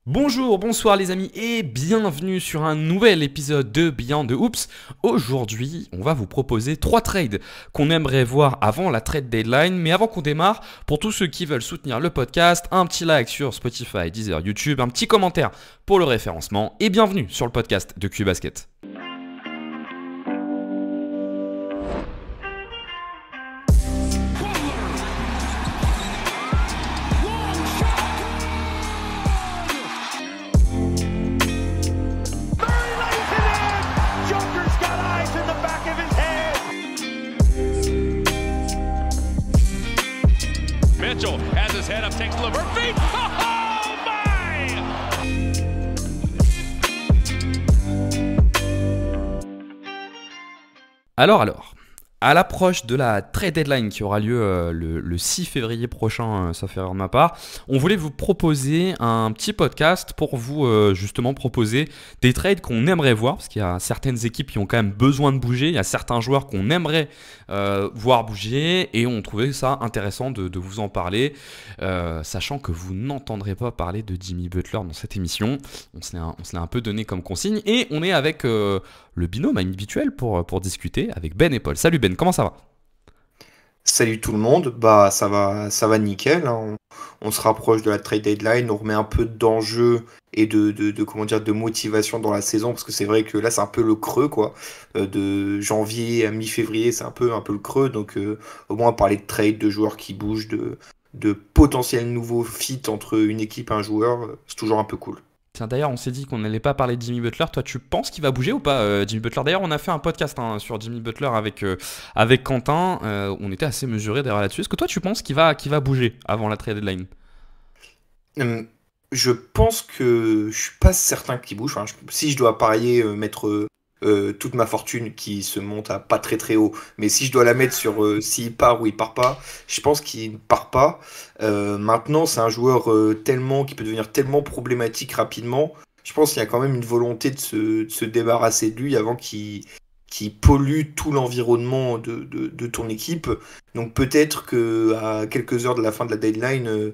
Bonjour, bonsoir les amis et bienvenue sur un nouvel épisode de Beyond the Hoops. Aujourd'hui, on va vous proposer 3 trades qu'on aimerait voir avant la trade deadline. Mais avant qu'on démarre, pour tous ceux qui veulent soutenir le podcast, un petit like sur Spotify, Deezer, YouTube, un petit commentaire pour le référencement et bienvenue sur le podcast de Q-Basket. Mitchell has his head up, takes the Levert feed. Oh my! Alors, à l'approche de la trade deadline qui aura lieu le 6 février prochain, sauf erreur de ma part, on voulait vous proposer un petit podcast pour vous justement proposer des trades qu'on aimerait voir, parce qu'il y a certaines équipes qui ont quand même besoin de bouger, il y a certains joueurs qu'on aimerait voir bouger, et on trouvait ça intéressant de vous en parler, sachant que vous n'entendrez pas parler de Jimmy Butler dans cette émission. On se l'est un peu donné comme consigne, et on est avec le binôme habituel pour discuter avec Ben et Paul. Salut Ben, comment ça va? Salut tout le monde, bah ça va nickel, hein. On se rapproche de la trade deadline, on remet un peu d'enjeu et comment dire de motivation dans la saison, parce que c'est vrai que là c'est un peu le creux quoi. De janvier à mi-février c'est un peu le creux, donc au moins parler de trade, de joueurs qui bougent, de potentiels nouveaux fits entre une équipe et un joueur, c'est toujours un peu cool. Tiens, d'ailleurs, on s'est dit qu'on n'allait pas parler de Jimmy Butler. Toi, tu penses qu'il va bouger ou pas, Jimmy Butler? D'ailleurs, on a fait un podcast sur Jimmy Butler avec Quentin. On était assez mesuré derrière là-dessus. Est-ce que toi, tu penses qu'il va bouger avant la trade deadline? Je pense que je suis pas certain qu'il bouge. Enfin, si je dois parier, mettre toute ma fortune qui se monte à pas très très haut, mais si je dois la mettre sur s'il part ou il part pas, je pense qu'il ne part pas. Maintenant, c'est un joueur tellement qui peut devenir tellement problématique rapidement. Je pense qu'il y a quand même une volonté de se débarrasser de lui avant qu'il pollue tout l'environnement de ton équipe. Donc peut-être que à quelques heures de la fin de la deadline,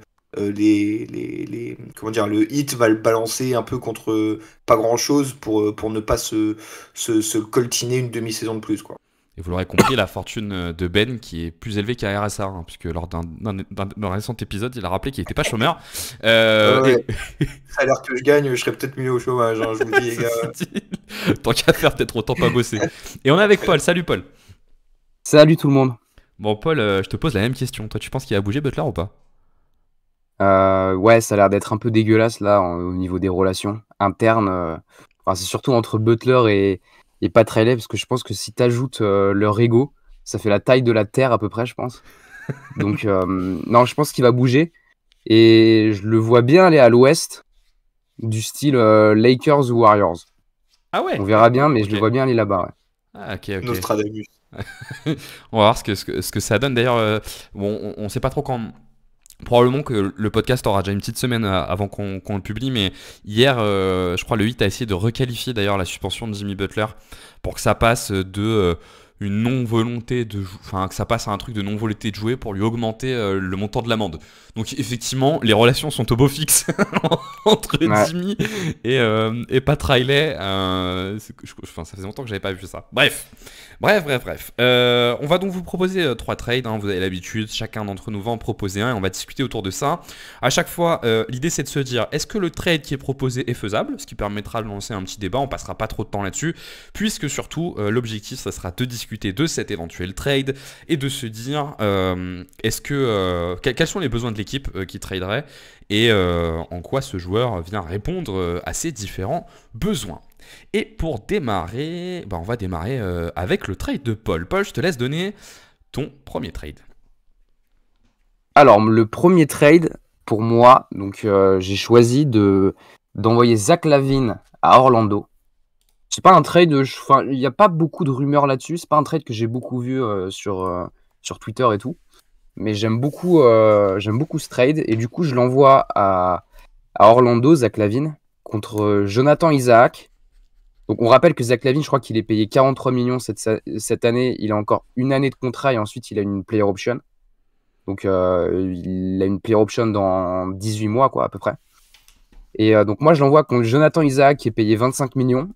comment dire, le hit va le balancer un peu contre pas grand chose pour ne pas se coltiner une demi-saison de plus, quoi. Et vous l'aurez compris, la fortune de Ben qui est plus élevée qu'à RSA, hein, puisque lors d'un récent épisode, il a rappelé qu'il n'était pas chômeur. Ouais. Ça a l'air que je gagne, je serais peut-être mieux au chômage, hein, je vous dis, les gars. Tant qu'à faire, peut-être autant pas bosser. Et on est avec Paul. Salut Paul. Salut tout le monde. Bon, Paul, je te pose la même question. Toi, tu penses qu'il va bouger Butler ou pas? Ouais, ça a l'air d'être un peu dégueulasse là au niveau des relations internes. Enfin, c'est surtout entre Butler et Pat Riley, parce que je pense que si tu ajoutes leur ego, ça fait la taille de la Terre à peu près, je pense. Donc, non, je pense qu'il va bouger. Et je le vois bien aller à l'ouest, du style Lakers ou Warriors. Ah ouais. On verra bien, mais Ok. je le vois bien aller là-bas. Ouais. Ah, ok. Nostradamus. On va voir ce que ça donne. D'ailleurs, bon, on sait pas trop quand. Probablement que le podcast aura déjà une petite semaine avant qu'on le publie, mais hier, je crois le 8 a essayé de requalifier d'ailleurs la suspension de Jimmy Butler pour que ça passe de une non-volonté enfin que ça passe à un truc de non-volonté de jouer pour lui augmenter le montant de l'amende. Donc effectivement, les relations sont au beau fixe entre Ouais. Jimmy et Pat Riley. Enfin, ça faisait longtemps que j'avais pas vu ça. Bref. On va donc vous proposer 3 trades, hein, vous avez l'habitude, chacun d'entre nous va en proposer un et on va discuter autour de ça. À chaque fois, l'idée c'est de se dire, est-ce que le trade qui est proposé est faisable? Ce qui permettra de lancer un petit débat, on passera pas trop de temps là-dessus, puisque surtout, l'objectif, ça sera de discuter de cet éventuel trade et de se dire, quels sont les besoins de l'équipe qui traderait et en quoi ce joueur vient répondre à ces différents besoins. Et pour démarrer, on va démarrer avec le trade de Paul. Paul, je te laisse donner ton premier trade. Alors, le premier trade, pour moi, donc j'ai choisi d'envoyer Zach LaVine à Orlando. C'est pas un trade, enfin, il n'y a pas beaucoup de rumeurs là-dessus. C'est pas un trade que j'ai beaucoup vu sur Twitter et tout. Mais j'aime beaucoup ce trade. Et du coup, je l'envoie à Orlando, Zach LaVine, contre Jonathan Isaac. Donc, on rappelle que Zach LaVine, je crois qu'il est payé 43 millions cette année. Il a encore une année de contrat et ensuite, il a une player option. Donc, il a une player option dans 18 mois, quoi, à peu près. Et donc moi je l'envoie contre Jonathan Isaac qui est payé 25 millions,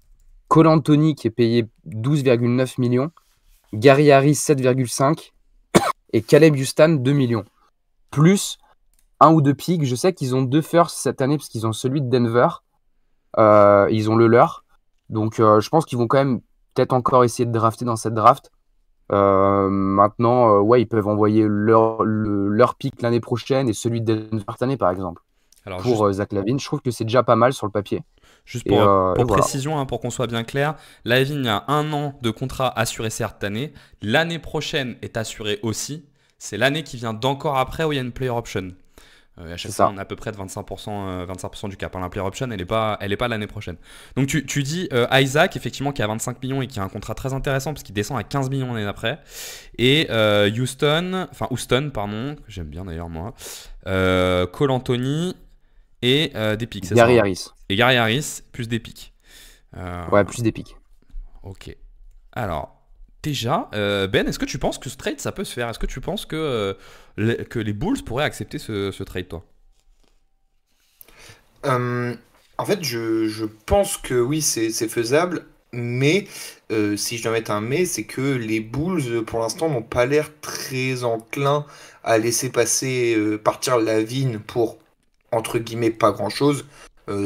Cole Anthony qui est payé 12,9 millions, Gary Harris 7,5 et Caleb Houston 2 millions. Plus un ou deux picks. Je sais qu'ils ont 2 firsts cette année parce qu'ils ont celui de Denver. Ils ont le leur. Donc je pense qu'ils vont quand même peut-être encore essayer de drafter dans cette draft. Maintenant, ouais, ils peuvent envoyer leur pick l'année prochaine et celui de Denver cette année par exemple. Alors, Pour Zach LaVine, je trouve que c'est déjà pas mal sur le papier. juste Et, pour, et pour voilà. précision, hein, pour qu'on soit bien clair, LaVine a 1 an de contrat assuré cette année. L'année prochaine est assurée aussi. C'est l'année qui vient d'encore après où il y a une player option. À chaque C'est fois, ça. on a à peu près de 25%, 25% du cap. Hein. La player option, elle est pas l'année prochaine. Donc, tu dis Isaac, effectivement, qui a 25 millions et qui a un contrat très intéressant parce qu'il descend à 15 millions l'année d'après. Et Houston, pardon, que j'aime bien d'ailleurs moi. Cole Anthony et des pics, c'est ça, Gary hein. Harris. Et Gary Harris, plus des pics. Ouais, plus des pics. Ok. Alors, déjà, Ben, est-ce que tu penses que ce trade, ça peut se faire? Est-ce que tu penses que les Bulls pourraient accepter ce trade, toi? En fait, je pense que oui, c'est faisable, mais si je dois mettre un mais, c'est que les Bulls, pour l'instant, n'ont pas l'air très enclins à laisser partir Lavine pour, entre guillemets, pas grand-chose,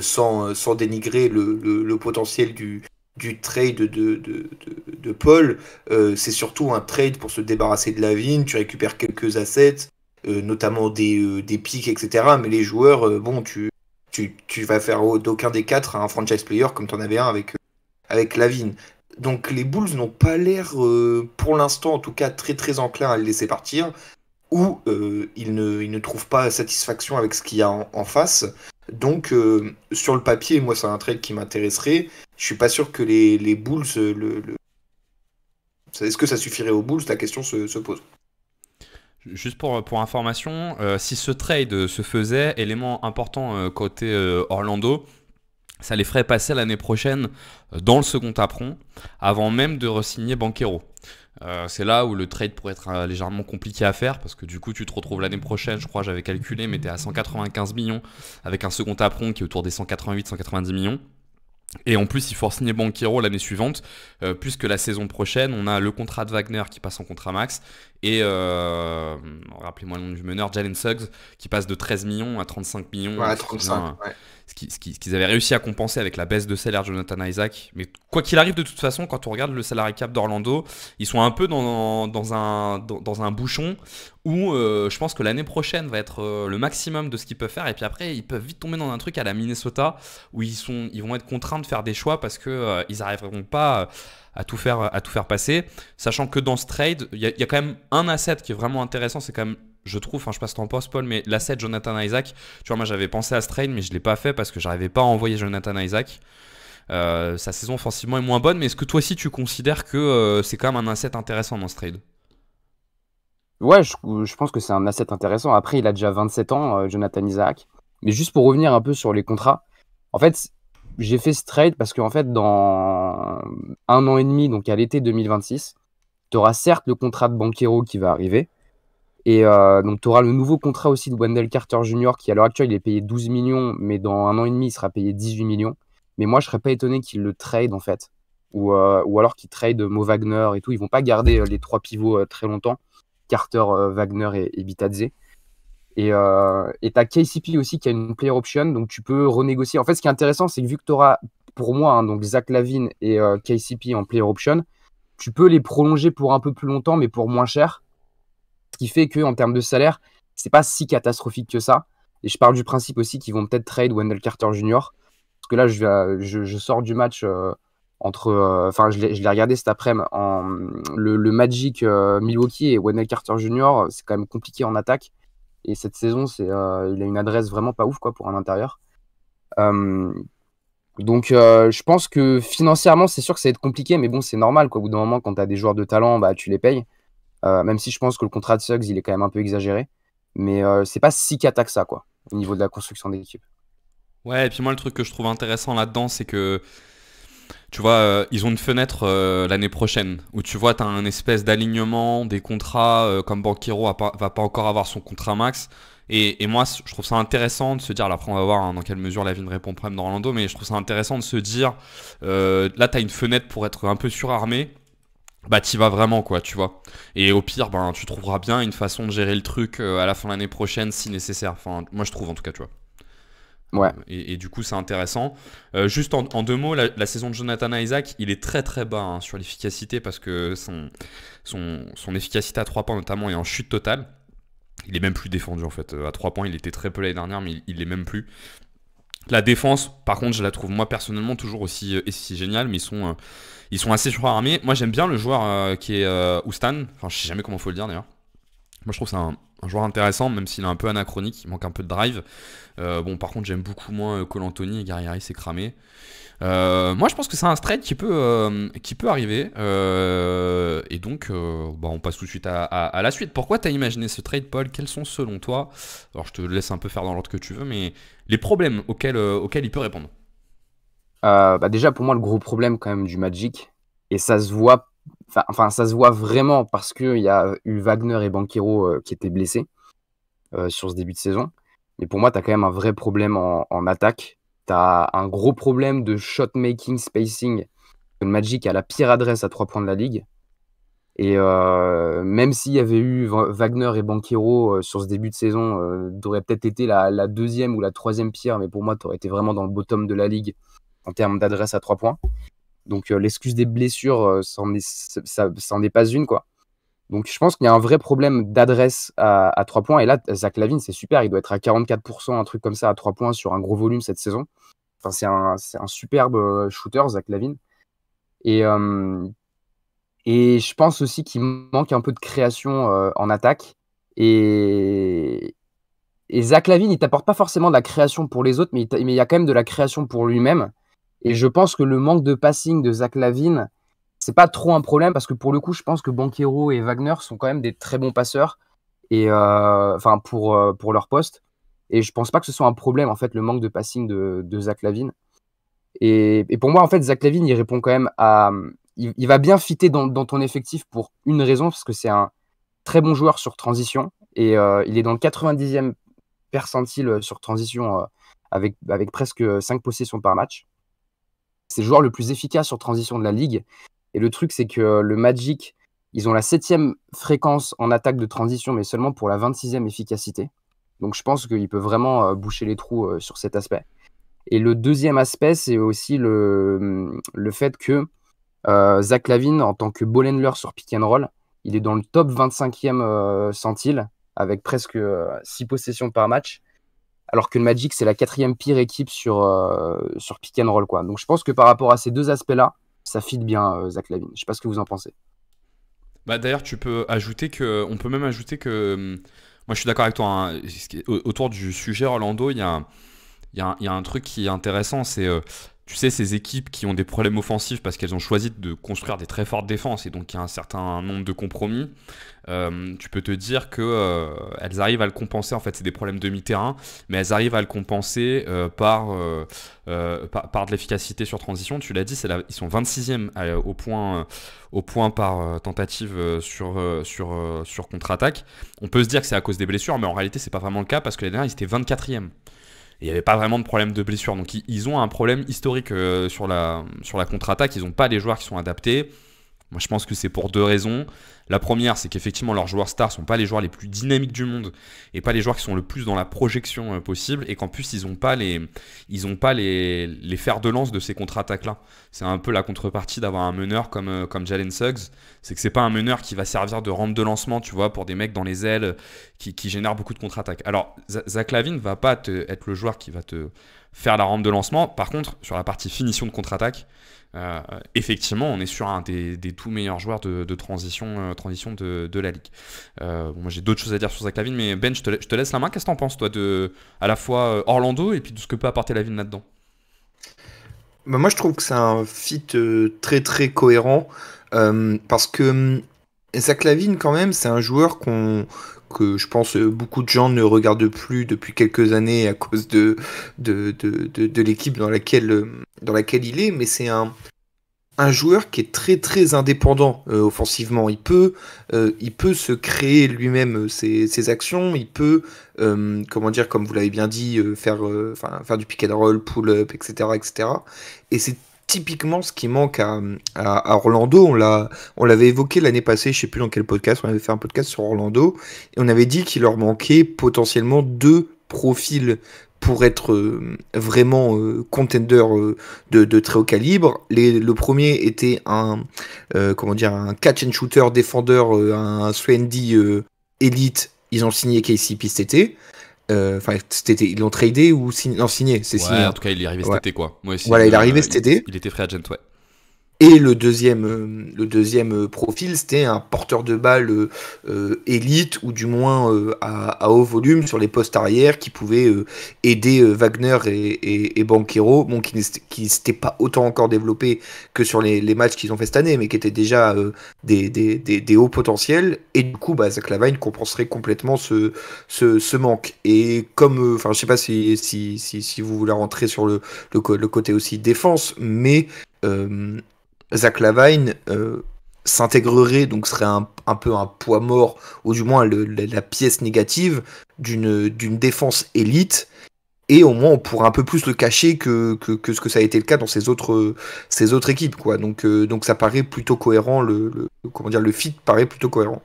sans dénigrer le potentiel du trade de Paul. C'est surtout un trade pour se débarrasser de Lavine, tu récupères quelques assets, notamment des picks, etc. Mais les joueurs, bon, tu vas faire d'aucun des quatre un franchise player comme tu en avais un avec Lavine. Donc les Bulls n'ont pas l'air, pour l'instant en tout cas, très très enclins à le laisser partir, ou ils ne trouvent pas satisfaction avec ce qu'il y a en face. Donc sur le papier, moi c'est un trade qui m'intéresserait. Je suis pas sûr que les Bulls, est-ce que ça suffirait aux Bulls? La question se pose. Juste pour information, si ce trade se faisait, élément important côté Orlando, ça les ferait passer l'année prochaine dans le second apron, avant même de re-signer Banchero. C'est là où le trade pourrait être légèrement compliqué à faire, parce que du coup tu te retrouves l'année prochaine, je crois j'avais calculé, mais t'es à 195 millions, avec un second apron qui est autour des 188-190 millions. Et en plus, il faut signer Banchero l'année suivante, puisque la saison prochaine, on a le contrat de Wagner qui passe en contrat max, et rappelez-moi le nom du meneur, Jalen Suggs, qui passe de 13 millions à 35 millions. Ouais, 35, ouais. Ce qu'ils avaient réussi à compenser avec la baisse de salaire de Jonathan Isaac. Mais quoi qu'il arrive, de toute façon, quand on regarde le salary cap d'Orlando, ils sont un peu dans un bouchon où je pense que l'année prochaine va être le maximum de ce qu'ils peuvent faire. Et puis après, ils peuvent vite tomber dans un truc à la Minnesota où ils vont être contraints de faire des choix parce qu'ils n'arriveront pas à tout faire passer. Sachant que dans ce trade, il y a quand même un asset qui est vraiment intéressant. C'est quand même, je trouve, je sais pas si t'en penses Paul, mais l'asset Jonathan Isaac, tu vois, moi j'avais pensé à ce trade, mais je l'ai pas fait parce que j'arrivais pas à envoyer Jonathan Isaac. Sa saison offensivement est moins bonne, mais est-ce que toi aussi tu considères que c'est quand même un asset intéressant dans ce trade? Ouais, je pense que c'est un asset intéressant. Après, il a déjà 27 ans, Jonathan Isaac. Mais juste pour revenir un peu sur les contrats, en fait, j'ai fait ce trade parce qu'en fait, dans 1 an et demi, donc à l'été 2026, tu auras certes le contrat de Banchero qui va arriver. Et donc, tu auras le nouveau contrat aussi de Wendell Carter Jr. qui, à l'heure actuelle, il est payé 12 millions, mais dans 1 an et demi, il sera payé 18 millions. Mais moi, je serais pas étonné qu'il le trade, en fait. Ou alors qu'il trade Mo Wagner et tout. Ils vont pas garder les 3 pivots très longtemps. Carter, Wagner et Bitadze. Et tu as KCP aussi qui a une player option, donc tu peux renégocier. En fait, ce qui est intéressant, c'est que vu que tu auras, pour moi, hein, donc Zach LaVine et KCP en player option, tu peux les prolonger pour un peu plus longtemps, mais pour moins cher. Ce qui fait qu'en termes de salaire, c'est pas si catastrophique que ça. Et je parle du principe aussi qu'ils vont peut-être trade Wendell Carter Jr. Parce que là, je sors du match entre. Enfin, je l'ai regardé cet après-midi. Le Magic Milwaukee et Wendell Carter Jr., c'est quand même compliqué en attaque. Et cette saison, il a une adresse vraiment pas ouf quoi, pour un intérieur. Donc, je pense que financièrement, c'est sûr que ça va être compliqué, mais bon, c'est normal. Quoi. Au bout d'un moment, quand tu as des joueurs de talent, bah, tu les payes. Même si je pense que le contrat de Suggs, il est quand même un peu exagéré. Mais c'est pas si cata que ça, quoi, au niveau de la construction d'équipe. Ouais, et puis moi, le truc que je trouve intéressant là-dedans, c'est que Tu vois, ils ont une fenêtre l'année prochaine où tu vois, tu as un espèce d'alignement, des contrats comme Banchero va pas encore avoir son contrat max. Et moi, je trouve ça intéressant de se dire, alors après on va voir dans quelle mesure Lavine répond au problème d'Orlando, mais je trouve ça intéressant de se dire, là tu as une fenêtre pour être un peu surarmé, bah t'y vas vraiment quoi, tu vois. Et au pire, ben, tu trouveras bien une façon de gérer le truc à la fin de l'année prochaine si nécessaire. Enfin, moi je trouve en tout cas, tu vois. Ouais. Et du coup, c'est intéressant. Juste en deux mots, la saison de Jonathan Isaac, il est très très bas hein, sur l'efficacité parce que son efficacité à 3 points notamment est en chute totale. Il est même plus défendu en fait. À 3 points, il était très peu l'année dernière, mais il l'est même plus. La défense, par contre, je la trouve moi personnellement toujours aussi géniale, mais ils sont assez surarmés. Moi, j'aime bien le joueur qui est Oustan. Enfin, je sais jamais comment faut le dire d'ailleurs. Moi, je trouve que c'est un joueur intéressant, même s'il est un peu anachronique, il manque un peu de drive. Bon, par contre, j'aime beaucoup moins Cole Anthony et Gary Harris est cramé. Moi, je pense que c'est un trade qui peut arriver. Et donc, bah, on passe tout de suite à la suite. Pourquoi tu as imaginé ce trade, Paul? Quels sont, selon toi, alors je te laisse un peu faire dans l'ordre que tu veux, mais les problèmes auxquels il peut répondre? Bah déjà, pour moi, le gros problème quand même du Magic, et ça se voit, enfin ça se voit vraiment parce qu'il y a eu Wagner et Banchero qui étaient blessés sur ce début de saison. Mais pour moi, tu as quand même un vrai problème en attaque. Tu as un gros problème de shot-making, spacing. Le Magic a la pire adresse à 3 points de la ligue. Et même s'il y avait eu Wagner et Banchero sur ce début de saison, t'aurais peut-être été la deuxième ou la troisième pire, mais pour moi, tu aurais été vraiment dans le bottom de la ligue en termes d'adresse à 3 points. Donc l'excuse des blessures, ça en est pas une, quoi. Donc je pense qu'il y a un vrai problème d'adresse à 3 points. Et là, Zach LaVine, c'est super. Il doit être à 44%, un truc comme ça, à 3 points sur un gros volume cette saison. Enfin, c'est un superbe shooter, Zach LaVine. Et je pense aussi qu'il manque un peu de création en attaque. Et Zach LaVine, il t'apporte pas forcément de la création pour les autres, mais il y a quand même de la création pour lui-même. Et je pense que le manque de passing de Zach LaVine, c'est pas trop un problème parce que pour le coup, je pense que Banchero et Wagner sont quand même des très bons passeurs et enfin pour leur poste. Et je pense pas que ce soit un problème en fait le manque de passing de Zach LaVine. Et pour moi en fait Zach LaVine il répond quand même à il va bien fitter dans ton effectif pour une raison parce que c'est un très bon joueur sur transition et il est dans le 90e percentile sur transition avec presque 5 possessions par match. C'est le joueur le plus efficace sur transition de la ligue. Et le truc, c'est que le Magic, ils ont la 7e fréquence en attaque de transition, mais seulement pour la 26e efficacité. Donc je pense qu'il peut vraiment boucher les trous sur cet aspect. Et le deuxième aspect, c'est aussi le fait que Zach LaVine, en tant que ball handler sur pick and roll, il est dans le top 25e centile, avec presque 6 possessions par match. Alors que le Magic, c'est la 4e pire équipe sur pick and roll, quoi. Donc je pense que par rapport à ces deux aspects-là, ça fit bien Zach LaVine. Je sais pas ce que vous en pensez. Bah, d'ailleurs, on peut même ajouter que, moi je suis d'accord avec toi, hein, autour du sujet Orlando, il y a un truc qui est intéressant, c'est, tu sais, ces équipes qui ont des problèmes offensifs parce qu'elles ont choisi de construire des très fortes défenses et donc il y a un certain nombre de compromis. Tu peux te dire que elles arrivent à le compenser. En fait, c'est des problèmes de mi-terrain, mais elles arrivent à le compenser par de l'efficacité sur transition. Tu l'as dit, ils sont 26e au point par tentative sur contre-attaque. On peut se dire que c'est à cause des blessures, mais en réalité, c'est pas vraiment le cas parce que l'année dernière, ils étaient 24e. Et il n'y avait pas vraiment de problème de blessure. Donc ils ont un problème historique sur la contre-attaque. Ils n'ont pas les joueurs qui sont adaptés. Moi, je pense que c'est pour deux raisons. La première, c'est qu'effectivement, leurs joueurs stars ne sont pas les joueurs les plus dynamiques du monde et pas les joueurs qui sont le plus dans la projection possible. Et qu'en plus, ils n'ont pas les fers de lance de ces contre-attaques-là. C'est un peu la contrepartie d'avoir un meneur comme Jalen Suggs. C'est que c'est pas un meneur qui va servir de rampe de lancement, tu vois, pour des mecs dans les ailes qui génèrent beaucoup de contre-attaques. Alors, Zach LaVine ne va pas être le joueur qui va te faire la rampe de lancement. Par contre, sur la partie finition de contre-attaque, effectivement, on est sur un des tout meilleurs joueurs de transition de la ligue. Moi, j'ai d'autres choses à dire sur Zach LaVine, mais Ben, je te laisse la main. Qu'est-ce que t'en penses, toi, à la fois Orlando et puis de ce que peut apporter LaVine là-dedans? Bah, moi, je trouve que c'est un fit très très cohérent parce que Zach LaVine, quand même, c'est un joueur que je pense beaucoup de gens ne regardent plus depuis quelques années à cause de l'équipe dans laquelle il est, mais c'est un un joueur qui est très très indépendant offensivement. Il peut se créer lui-même ses actions. Il peut, comment dire, comme vous l'avez bien dit, faire du pick and roll, pull-up, etc., etc. Et c'est typiquement ce qui manque à Orlando. On l'avait évoqué l'année passée, je sais plus dans quel podcast. On avait fait un podcast sur Orlando et on avait dit qu'il leur manquait potentiellement deux profils pour être vraiment contender de très haut calibre. Le premier était comment dire, un catch and shooter défendeur, un 3&D élite. Ils ont signé KCP cet été. Enfin, ils l'ont tradé ou signé? Non, signé, c'est signé. En tout cas, il est arrivé cet été, quoi. Moi aussi, voilà, il est arrivé cet été. Il était free agent, ouais. Et le deuxième profil, c'était un porteur de balle élite, ou du moins à haut volume sur les postes arrière, qui pouvait aider Wagner et Banchero, bon, qui s'était pas autant encore développé que sur les matchs qu'ils ont fait cette année, mais qui étaient déjà des hauts potentiels. Et du coup, Zach LaVine compenserait complètement ce manque. Et comme, enfin, je sais pas si vous voulez rentrer sur le côté aussi défense, mais Zach LaVine s'intégrerait, donc serait un peu un poids mort, ou du moins la pièce négative d'une défense élite, et au moins on pourrait un peu plus le cacher que ce que ça a été le cas dans ces autres équipes, quoi. Donc ça paraît plutôt cohérent, comment dire, le fit paraît plutôt cohérent.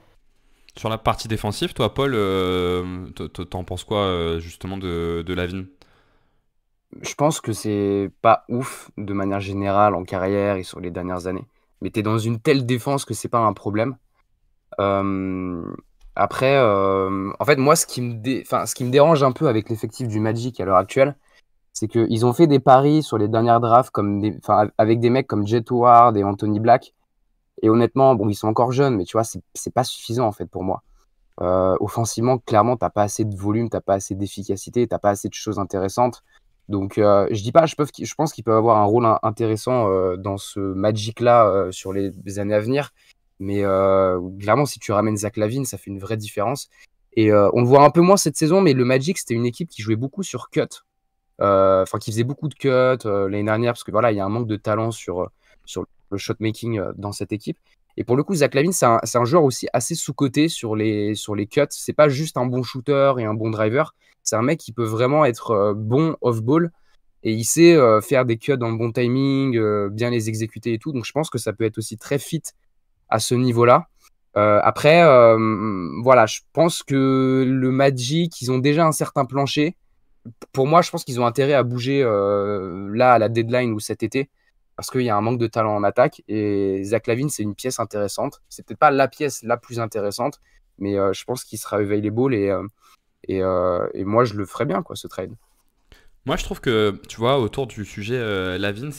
Sur la partie défensive, toi, Paul, t'en penses quoi justement de LaVine? Je pense que c'est pas ouf de manière générale en carrière et sur les dernières années. Mais t'es dans une telle défense que c'est pas un problème. Après, en fait, moi, ce qui me dérange un peu avec l'effectif du Magic à l'heure actuelle, c'est qu'ils ont fait des paris sur les dernières drafts avec des mecs comme Jet Howard et Anthony Black. Et honnêtement, bon, ils sont encore jeunes, mais tu vois, c'est pas suffisant en fait pour moi. Offensivement, clairement, t'as pas assez de volume, t'as pas assez d'efficacité, t'as pas assez de choses intéressantes. Donc, je dis pas, je pense qu'ils peuvent avoir un rôle intéressant dans ce Magic-là sur les années à venir. Mais clairement, si tu ramènes Zach LaVine, ça fait une vraie différence. Et on le voit un peu moins cette saison, mais le Magic, c'était une équipe qui jouait beaucoup sur cut. Enfin, qui faisait beaucoup de cuts l'année dernière, parce que voilà, il y a un manque de talent sur le shot-making dans cette équipe. Et pour le coup, Zach LaVine, c'est un joueur aussi assez sous-coté sur les cuts. C'est pas juste un bon shooter et un bon driver. C'est un mec qui peut vraiment être bon off-ball et il sait faire des cuts dans le bon timing, bien les exécuter et tout. Donc je pense que ça peut être aussi très fit à ce niveau-là. Après, voilà, je pense que le Magic, ils ont déjà un certain plancher. Pour moi, je pense qu'ils ont intérêt à bouger là à la deadline ou cet été, parce qu'il y a un manque de talent en attaque. Et Zach LaVine, c'est une pièce intéressante. C'est peut-être pas la pièce la plus intéressante, mais je pense qu'il sera available et moi, je le ferais bien, quoi, ce trade. Moi, je trouve que, tu vois, autour du sujet LaVine,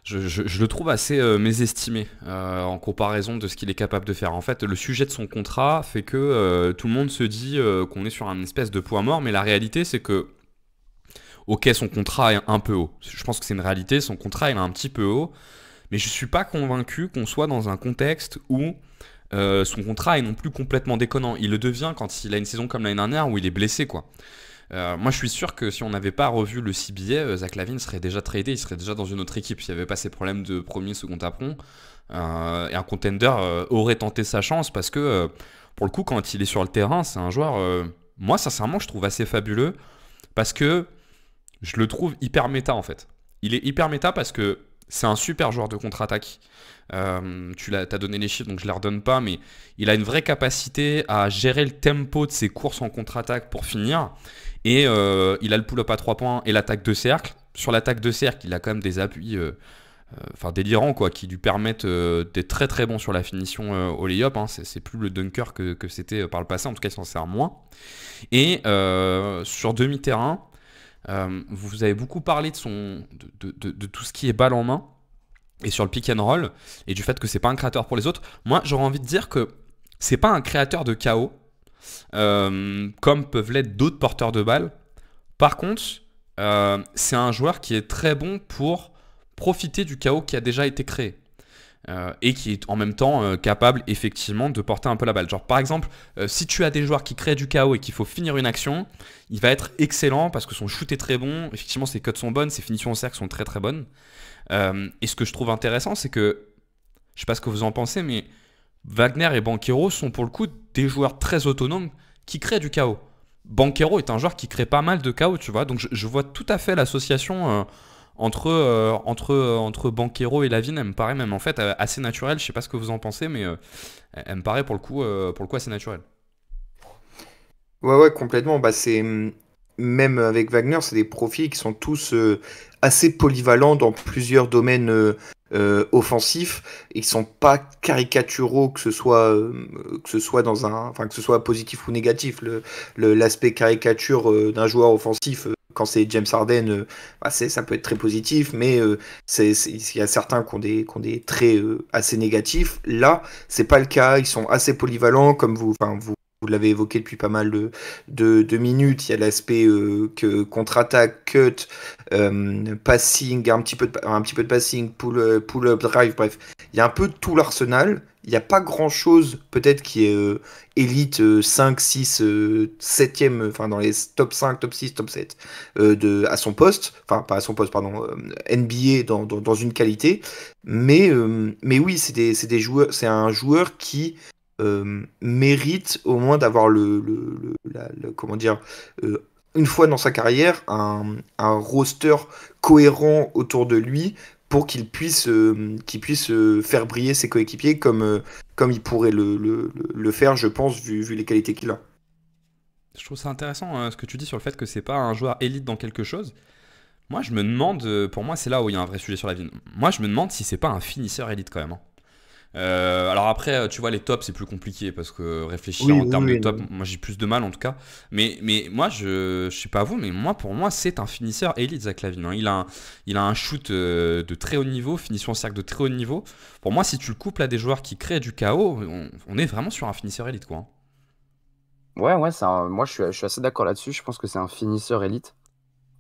je le trouve assez mésestimé en comparaison de ce qu'il est capable de faire. En fait, le sujet de son contrat fait que tout le monde se dit qu'on est sur un espèce de poids mort, mais la réalité, c'est que, ok, son contrat est un peu haut. Je pense que c'est une réalité, son contrat il est un petit peu haut, mais je suis pas convaincu qu'on soit dans un contexte où son contrat est non plus complètement déconnant. Il le devient quand il a une saison comme l'année dernière où il est blessé, quoi. Moi, je suis sûr que si on n'avait pas revu le CBA, Zach LaVine serait déjà tradé, il serait déjà dans une autre équipe. S'il n'y avait pas ces problèmes de premier, second apron, et un contender aurait tenté sa chance parce que, pour le coup, quand il est sur le terrain, c'est un joueur, moi, sincèrement, je trouve assez fabuleux parce que je le trouve hyper méta, en fait. Il est hyper méta parce que c'est un super joueur de contre-attaque. T'as donné les chiffres, donc je ne les redonne pas, mais il a une vraie capacité à gérer le tempo de ses courses en contre-attaque pour finir. Et il a le pull-up à 3 points et l'attaque de cercle. Sur l'attaque de cercle, il a quand même des appuis délirants, quoi, qui lui permettent d'être très très bon sur la finition au lay-up. Hein. C'est plus le dunker que c'était par le passé, en tout cas il s'en sert moins. Et sur demi-terrain, vous avez beaucoup parlé de tout ce qui est balle en main et sur le pick and roll et du fait que c'est pas un créateur pour les autres. Moi, j'aurais envie de dire que c'est pas un créateur de chaos comme peuvent l'être d'autres porteurs de balles. Par contre, c'est un joueur qui est très bon pour profiter du chaos qui a déjà été créé. et qui est en même temps capable effectivement de porter un peu la balle. Genre par exemple, si tu as des joueurs qui créent du chaos et qu'il faut finir une action, il va être excellent parce que son shoot est très bon, effectivement ses cuts sont bonnes, ses finitions au cercle sont très très bonnes. Et ce que je trouve intéressant, c'est que, je sais pas ce que vous en pensez, mais Wagner et Banchero sont pour le coup des joueurs très autonomes qui créent du chaos. Banchero est un joueur qui crée pas mal de chaos, tu vois, donc je vois tout à fait l'association entre Banchero et Lavine. Elle me paraît même en fait assez naturelle. Je sais pas ce que vous en pensez, mais elle me paraît pour le coup assez naturelle. Ouais, complètement. Bah, même avec Wagner, c'est des profils qui sont tous assez polyvalents dans plusieurs domaines offensifs et qui sont pas caricaturaux, que ce soit enfin que ce soit positif ou négatif. L'aspect caricature d'un joueur offensif, quand c'est James Harden, bah, ça peut être très positif, mais il y a certains qui ont des traits assez négatifs. Là, c'est pas le cas. Ils sont assez polyvalents, comme vous l'avez évoqué depuis pas mal de minutes. Il y a l'aspect contre-attaque, cut, passing, un petit peu de passing, pull-up, drive, bref. Il y a un peu tout l'arsenal. Il n'y a pas grand-chose, peut-être, qui est élite 5, 6, 7e, enfin dans les top 5, top 6, top 7 à son poste, enfin pas à son poste, pardon, NBA dans une qualité. Mais oui, c'est des joueurs, c'est un joueur qui mérite au moins d'avoir comment dire, une fois dans sa carrière, un roster cohérent autour de lui pour qu'il puisse faire briller ses coéquipiers comme il pourrait le faire, je pense, vu les qualités qu'il a. Je trouve ça intéressant ce que tu dis sur le fait que c'est pas un joueur élite dans quelque chose. Moi, je me demande, pour moi, c'est là où il y a un vrai sujet sur la vie. Moi, je me demande si c'est pas un finisseur élite quand même, hein. Alors après, tu vois, les tops, c'est plus compliqué parce que réfléchir Oui, en termes de oui, top, oui. moi j'ai plus de mal en tout cas. Mais moi, je sais pas vous, mais moi, pour moi, c'est un finisseur élite, Zach LaVine, hein. Il a un shoot de très haut niveau, finition en cercle de très haut niveau. Pour moi, si tu le couples à des joueurs qui créent du chaos, on est vraiment sur un finisseur élite, quoi, hein. Ouais, ouais, moi je suis assez d'accord là-dessus. Je pense que c'est un finisseur élite.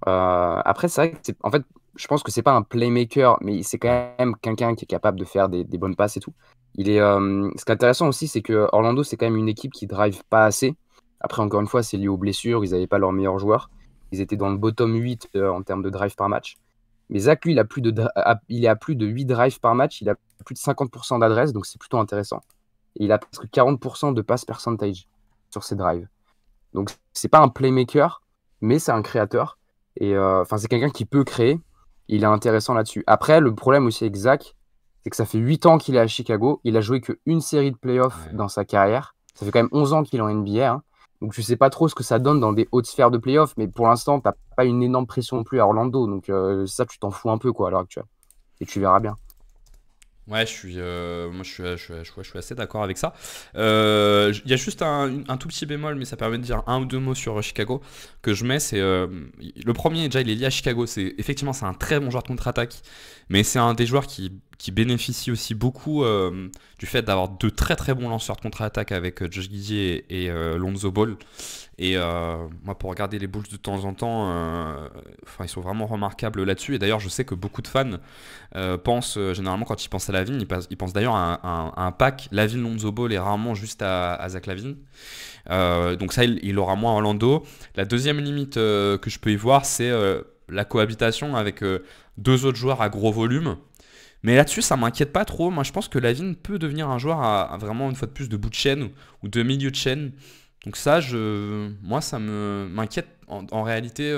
Après, c'est vrai que en fait, je pense que c'est pas un playmaker, mais c'est quand même quelqu'un qui est capable de faire des bonnes passes et tout. Ce qui est intéressant aussi, c'est que Orlando, c'est quand même une équipe qui drive pas assez. Après, encore une fois, c'est lié aux blessures. Ils n'avaient pas leurs meilleurs joueurs. Ils étaient dans le bottom 8 en termes de drive par match. Mais Zach, lui, il est à plus de 8 drives par match. Il a plus de 50% d'adresse, donc c'est plutôt intéressant. Et il a presque 40% de pass percentage sur ses drives. Donc, c'est pas un playmaker, mais c'est un créateur. Et enfin, c'est quelqu'un qui peut créer. Il est intéressant là-dessus. Après, le problème aussi avec Zach, c'est que ça fait 8 ans qu'il est à Chicago. Il a joué qu'une série de playoffs Ouais. dans sa carrière. Ça fait quand même 11 ans qu'il est en NBA, hein. Donc, je sais pas trop ce que ça donne dans des hautes sphères de playoffs. Mais pour l'instant, t'as pas une énorme pression non plus à Orlando. Donc, ça, tu t'en fous un peu, quoi, à l'heure actuelle. Et tu verras bien. Ouais, moi je suis assez d'accord avec ça. Il y a juste un tout petit bémol, mais ça permet de dire un ou deux mots sur Chicago que je mets. C'est le premier, déjà il est lié à Chicago. Effectivement, c'est un très bon joueur de contre-attaque, mais c'est un des joueurs qui bénéficie aussi beaucoup du fait d'avoir de très très bons lanceurs de contre-attaque avec Josh Giddey et Lonzo Ball. Et moi, pour regarder les Bulls de temps en temps, ils sont vraiment remarquables là-dessus. Et d'ailleurs, je sais que beaucoup de fans pensent, généralement, quand ils pensent à Lavine, ils pensent d'ailleurs à un pack Lavine Lonzo Ball et rarement juste à Zach Lavine. Donc ça, il aura moins à Orlando. La deuxième limite que je peux y voir, c'est la cohabitation avec deux autres joueurs à gros volume. Mais là-dessus, ça m'inquiète pas trop. Moi, je pense que Lavine peut devenir un joueur à vraiment, une fois de plus, de bout de chaîne ou de milieu de chaîne. Donc ça, moi, ça m'inquiète en réalité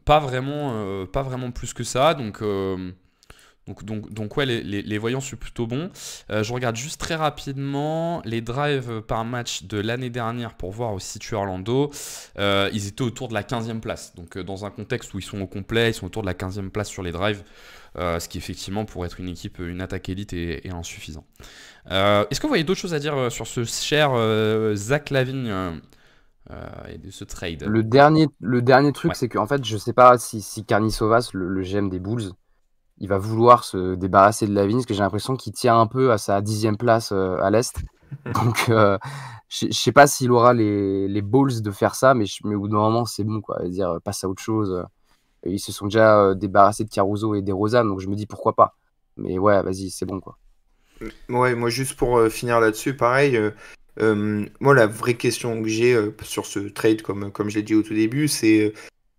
pas vraiment plus que ça. Donc ouais, les voyants sont plutôt bons. Je regarde juste très rapidement les drives par match de l'année dernière pour voir où se situe Orlando. Ils étaient autour de la 15e place. Donc dans un contexte où ils sont au complet, ils sont autour de la 15e place sur les drives. Ce qui effectivement pour être une équipe, une attaque élite est insuffisant. Est-ce que vous voyez d'autres choses à dire sur ce cher Zach LaVine et de ce trade? Le dernier truc, Ouais. c'est que en fait, je sais pas si Carny Sovas, le GM des Bulls, il va vouloir se débarrasser de Lavine, parce que j'ai l'impression qu'il tient un peu à sa 10e place à l'Est. Donc, je sais pas s'il aura les balls de faire ça, mais au bout d'un moment, c'est bon, quoi. Dire, passe à autre chose. Ils se sont déjà débarrassés de Caruso et des DeRozan, donc je me dis pourquoi pas. Mais ouais, vas-y, c'est bon, quoi. Ouais, moi juste pour finir là-dessus, pareil, moi la vraie question que j'ai sur ce trade, comme je l'ai dit au tout début, c'est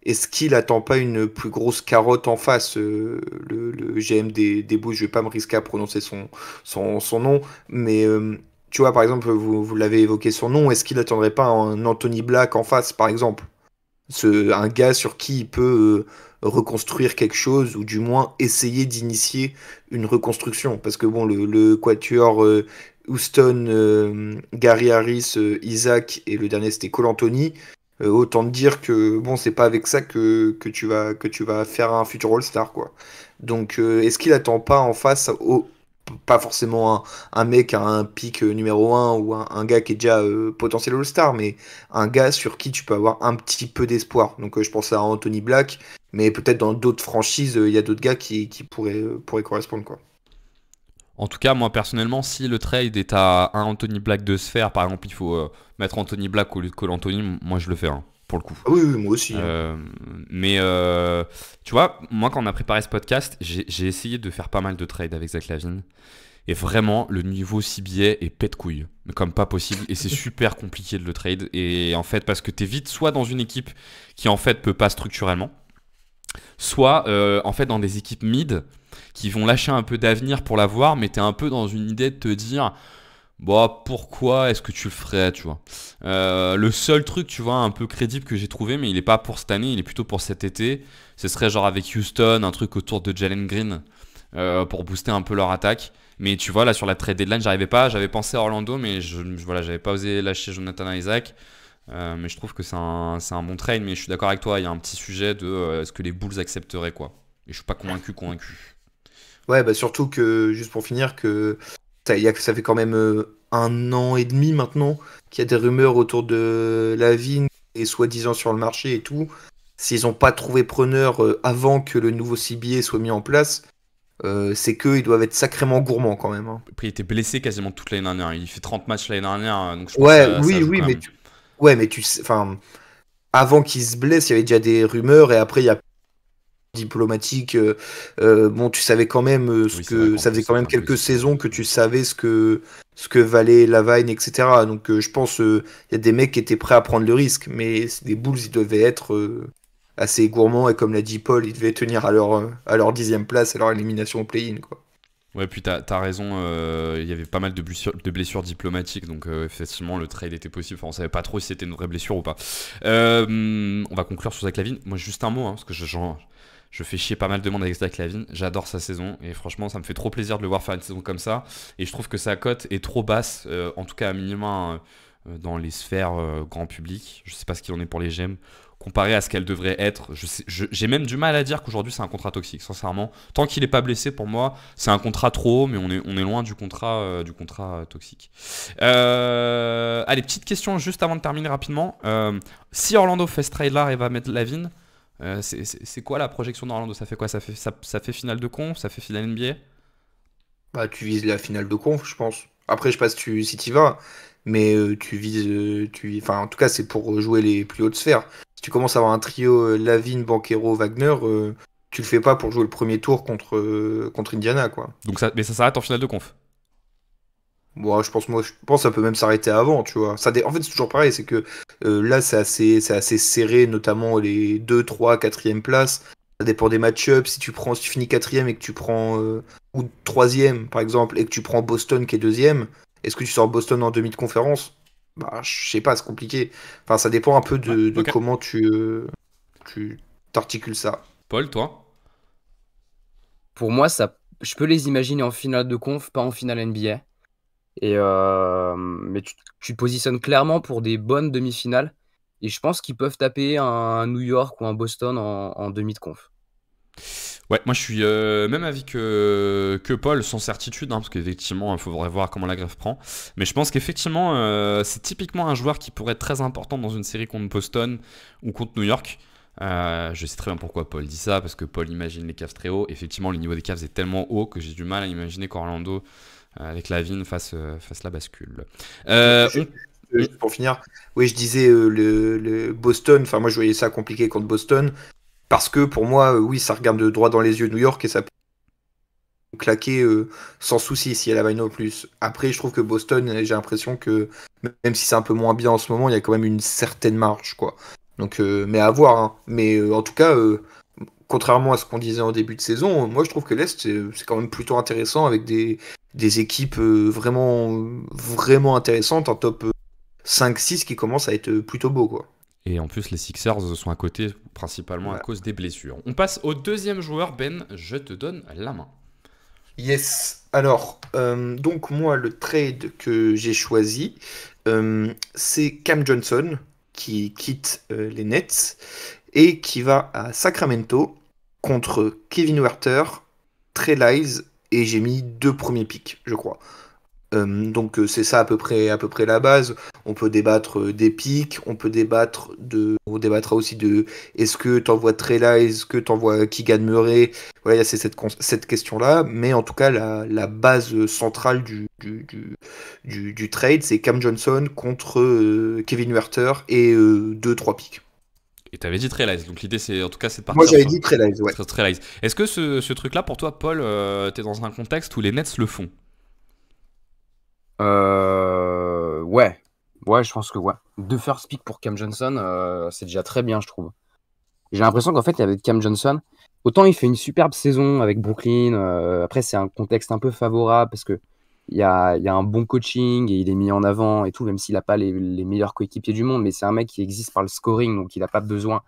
est-ce qu'il attend pas une plus grosse carotte en face, le GM des Bulls, je vais pas me risquer à prononcer son nom, mais tu vois, par exemple, vous l'avez évoqué son nom, est-ce qu'il attendrait pas un Anthony Black en face, par exemple? Un gars sur qui il peut reconstruire quelque chose, ou du moins essayer d'initier une reconstruction. Parce que bon, le quatuor Houston, Gary Harris, Isaac, et le dernier c'était Cole Anthony, autant te dire que bon, c'est pas avec ça que tu vas faire un futur All-Star, quoi. Donc est-ce qu'il attend pas en face pas forcément un mec à un pic numéro un, ou un gars qui est déjà potentiel All-Star, mais un gars sur qui tu peux avoir un petit peu d'espoir. Donc je pense à Anthony Black, mais peut-être dans d'autres franchises, il y a d'autres gars qui pourraient correspondre, quoi. En tout cas, moi personnellement, si le trade est à un Anthony Black de se faire, par exemple, il faut mettre Anthony Black au lieu de Cole Anthony, moi je le fais, hein, pour le coup. Ah oui, oui, moi aussi, hein. Mais tu vois, moi quand on a préparé ce podcast, j'ai essayé de faire pas mal de trades avec Zach LaVine. Et vraiment, le niveau CBA est pète couille, mais comme pas possible. Et c'est super compliqué de le trade. Et en fait, parce que t'es vite soit dans une équipe qui en fait peut pas structurellement, soit en fait dans des équipes mid qui vont lâcher un peu d'avenir pour l'avoir, mais t'es un peu dans une idée de te dire, bon, pourquoi est-ce que tu le ferais, tu vois. Le seul truc, tu vois, un peu crédible que j'ai trouvé, mais il est pas pour cette année, il est plutôt pour cet été, ce serait genre avec Houston, un truc autour de Jalen Green, pour booster un peu leur attaque. Mais tu vois, là sur la trade deadline, j'arrivais pas, j'avais pensé à Orlando, mais voilà, j'avais pas osé lâcher Jonathan Isaac. Mais je trouve que c'est un bon trade, mais je suis d'accord avec toi, il y a un petit sujet de est-ce que les Bulls accepteraient, quoi. Et je suis pas convaincu. Ouais, bah surtout que, juste pour finir, que ça fait quand même 1 an et demi maintenant qu'il y a des rumeurs autour de Lavine et soi-disant sur le marché et tout. S'ils n'ont pas trouvé preneur avant que le nouveau CBA soit mis en place, c'est qu'ils doivent être sacrément gourmands quand même, hein. Après, il était blessé quasiment toute l'année dernière, il fait 30 matchs l'année dernière, donc je pense Ouais, que ça oui, joue oui, quand mais même. tu sais, enfin, avant qu'il se blesse, il y avait déjà des rumeurs, et après il y a diplomatique. Bon, tu savais quand même Oui, c'est vrai qu'en ça plus, faisait quand c'était même un peu quelques excité. saisons que tu savais ce que valait Lavine, etc. Donc je pense il y a des mecs qui étaient prêts à prendre le risque, mais les Bulls ils devaient être assez gourmands, et comme l'a dit Paul, ils devaient tenir à leur 10e place, à leur élimination au play-in, quoi. Ouais, puis t'as raison, il y avait pas mal de blessures diplomatiques, donc effectivement le trade était possible. Enfin, on savait pas trop si c'était une vraie blessure ou pas. On va conclure sur Zach LaVine. Moi, juste un mot, hein, parce que je fais chier pas mal de monde avec Zach LaVine. J'adore sa saison et franchement, ça me fait trop plaisir de le voir faire une saison comme ça. Et je trouve que sa cote est trop basse, en tout cas à minima dans les sphères grand public. Je sais pas ce qu'il en est pour les GM. Comparé à ce qu'elle devrait être, j'ai même du mal à dire qu'aujourd'hui c'est un contrat toxique, sincèrement. Tant qu'il n'est pas blessé, pour moi, c'est un contrat trop haut, mais on est loin du contrat toxique. Allez, petite question juste avant de terminer rapidement. Si Orlando fait ce trade-là et va mettre Lavine, c'est quoi la projection d'Orlando? Ça fait quoi? Ça fait finale de conf? Ça fait finale NBA? Bah, tu vises la finale de conf, je pense. Après, je sais pas si t'y vas, mais tu vises. Enfin, en tout cas, c'est pour jouer les plus hautes sphères. Si tu commences à avoir un trio Lavine, Banchero, Wagner, tu le fais pas pour jouer le premier tour contre Indiana, quoi. Donc mais ça s'arrête en finale de conf. Bon, je pense que ça peut même s'arrêter avant, tu vois. En fait, c'est toujours pareil, c'est que là, c'est assez serré, notamment les 2, 3, 4e places. Ça dépend des match-ups. Si tu finis 4e et que tu prends, ou 3e, par exemple, et que tu prends Boston qui est 2e, est-ce que tu sors Boston en demi de conférence? Bah, je sais pas, c'est compliqué. Enfin, ça dépend un peu Ouais, de ok. comment tu t'articules ça. Paul, toi? Pour moi, je peux les imaginer en finale de conf, pas en finale NBA. Mais tu te positionnes clairement pour des bonnes demi-finales. Et je pense qu'ils peuvent taper un New York ou un Boston en demi de conf. Ouais, moi je suis même avis que Paul, sans certitude, hein, parce qu'effectivement, il faudrait voir comment la greffe prend. Mais je pense qu'effectivement, c'est typiquement un joueur qui pourrait être très important dans une série contre Boston ou contre New York. Je sais très bien pourquoi Paul dit ça, parce que Paul imagine les Cavs très haut. Effectivement, le niveau des Cavs est tellement haut que j'ai du mal à imaginer qu'Orlando, avec Lavine, fasse la bascule. Juste, juste pour finir, oui, je disais le Boston, enfin moi je voyais ça compliqué contre Boston, parce que pour moi, oui, ça regarde droit dans les yeux New York, et ça claquer sans souci si elle a vaille en plus. Après, je trouve que Boston, j'ai l'impression que même si c'est un peu moins bien en ce moment, il y a quand même une certaine marge, quoi. Donc, mais à voir, hein. Mais en tout cas, contrairement à ce qu'on disait en début de saison, moi je trouve que l'Est, c'est quand même plutôt intéressant avec des équipes vraiment intéressantes, un top 5-6 qui commence à être plutôt beau, quoi. Et en plus, les Sixers sont à côté principalement à Voilà. cause des blessures. On passe au deuxième joueur, Ben, je te donne la main. Yes. Alors, donc moi, le trade que j'ai choisi, c'est Cam Johnson qui quitte les Nets et qui va à Sacramento contre Kevin Huerter, Trey Lyles et j'ai mis 2 premiers picks, je crois. Donc c'est ça à peu près la base. On peut débattre des pics, on débattra aussi de est-ce que t'envoies Trey Lyles, est-ce que t'envoies Keegan Murray. Voilà, il y a cette question-là, mais en tout cas la base centrale du trade, c'est Cam Johnson contre Kevin Huerter et 2-3 pics. Et t'avais dit Trey Lyles, donc l'idée c'est en tout cas c'est de Moi partir j'avais sur dit Trey Lyles, ouais. Trey Lyles. Est-ce que ce truc-là pour toi, Paul, t'es dans un contexte où les Nets le font? Ouais. Ouais, je pense que ouais. 2 first pick pour Cam Johnson, c'est déjà très bien, je trouve. J'ai l'impression qu'en fait, avec Cam Johnson, autant il fait une superbe saison avec Brooklyn. Après, c'est un contexte un peu favorable parce que il y a un bon coaching et il est mis en avant et tout, même s'il n'a pas les meilleurs coéquipiers du monde. Mais c'est un mec qui existe par le scoring, donc il n'a pas besoin.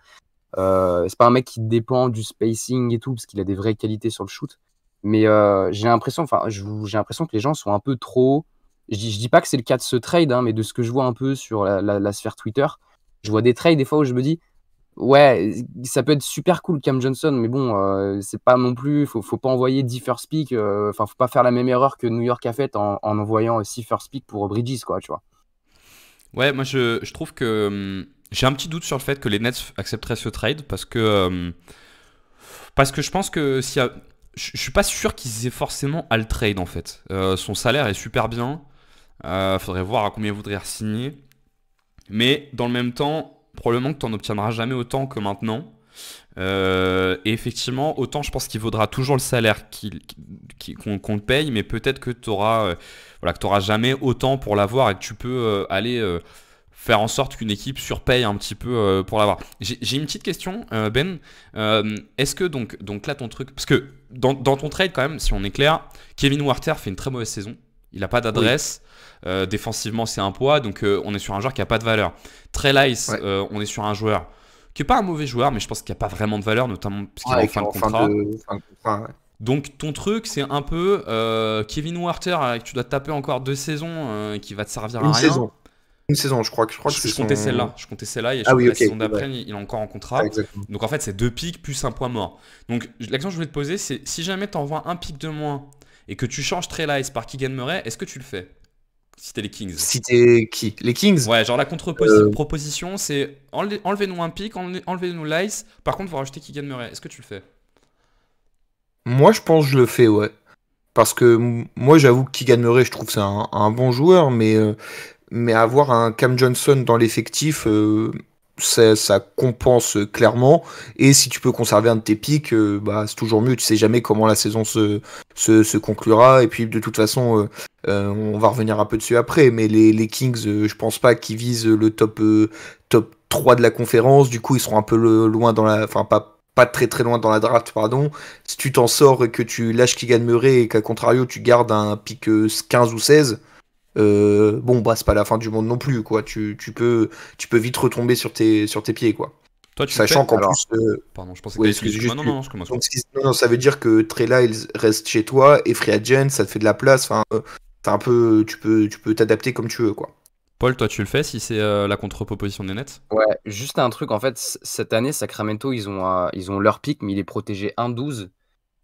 C'est pas un mec qui dépend du spacing et tout, parce qu'il a des vraies qualités sur le shoot. Mais j'ai l'impression que les gens sont un peu trop. Je dis pas que c'est le cas de ce trade, hein, mais de ce que je vois un peu sur la sphère Twitter, je vois des trades des fois où je me dis, ouais, ça peut être super cool Cam Johnson, mais bon, c'est pas non plus, faut pas envoyer 10 first pick, enfin, faut pas faire la même erreur que New York a faite en envoyant 6 first pick pour Bridges, quoi, tu vois. Ouais, moi je trouve que j'ai un petit doute sur le fait que les Nets accepteraient ce trade parce que je pense que je suis pas sûr qu'ils aient forcément à le trade en fait. Son salaire est super bien. Faudrait voir à combien il voudrait signer. Mais dans le même temps, probablement que tu n'en obtiendras jamais autant que maintenant. Et effectivement, autant je pense qu'il vaudra toujours le salaire qu'on le paye, mais peut-être que tu auras jamais autant pour l'avoir et que tu peux aller faire en sorte qu'une équipe surpaye un petit peu pour l'avoir. J'ai une petite question, Ben. Est-ce que donc là ton truc, parce que dans ton trade quand même, si on est clair, Kevin Huerter fait une très mauvaise saison. Il n'a pas d'adresse. Oui. Défensivement, c'est un poids. Donc, on est sur un joueur qui n'a pas de valeur. Trey Lyles, on est sur un joueur qui n'est pas un mauvais joueur, mais je pense qu'il n'y a pas vraiment de valeur, notamment parce qu'il est en fin de contrat. Ouais. Donc, ton truc, c'est un peu Kevin Huerter, que tu dois te taper encore 2 saisons, qui va te servir à rien. Une saison, je crois que je comptais celle-là. Je comptais celle-là et la saison d'après, il est encore en contrat. Donc, en fait, c'est 2 pics plus un point mort. Donc, la question que je voulais te poser, c'est si jamais tu envoies un pic de moins et que tu changes Trey Lyles par Keegan Murray, est-ce que tu le fais? Si t'es les Kings. Si t'es qui? Les Kings? Ouais, genre la contre-proposition, c'est enlevez-nous un pic, enlevez-nous Lyles. Par contre, vous rajoutez Keegan Murray. Est-ce que tu le fais? Moi, je pense que je le fais, ouais. Parce que moi, j'avoue que Keegan Murray, je trouve que c'est un bon joueur, mais avoir un Cam Johnson dans l'effectif, ça compense clairement. Et si tu peux conserver un de tes pics, bah, c'est toujours mieux. Tu sais jamais comment la saison se conclura. Et puis de toute façon, on va revenir un peu dessus après. Mais les Kings, je pense pas qu'ils visent le top 3 de la conférence. Du coup, ils seront un peu loin dans la. Enfin, pas très très loin dans la draft, pardon. Si tu t'en sors et que tu lâches Keegan Murray et qu'à contrario, tu gardes un pic 15 ou 16. Bon bah c'est pas la fin du monde non plus quoi, tu peux vite retomber sur tes pieds quoi. Toi, tu sachant qu'en plus pardon, je pensais que excuse-moi. Non, ça veut dire que Trey Lyles reste chez toi et free agent, ça te fait de la place, enfin c'est un peu tu peux t'adapter comme tu veux quoi. Paul, toi tu le fais si c'est la contre-proposition des Nets? Ouais, juste un truc en fait, cette année Sacramento ils ont leur pick mais il est protégé 1-12.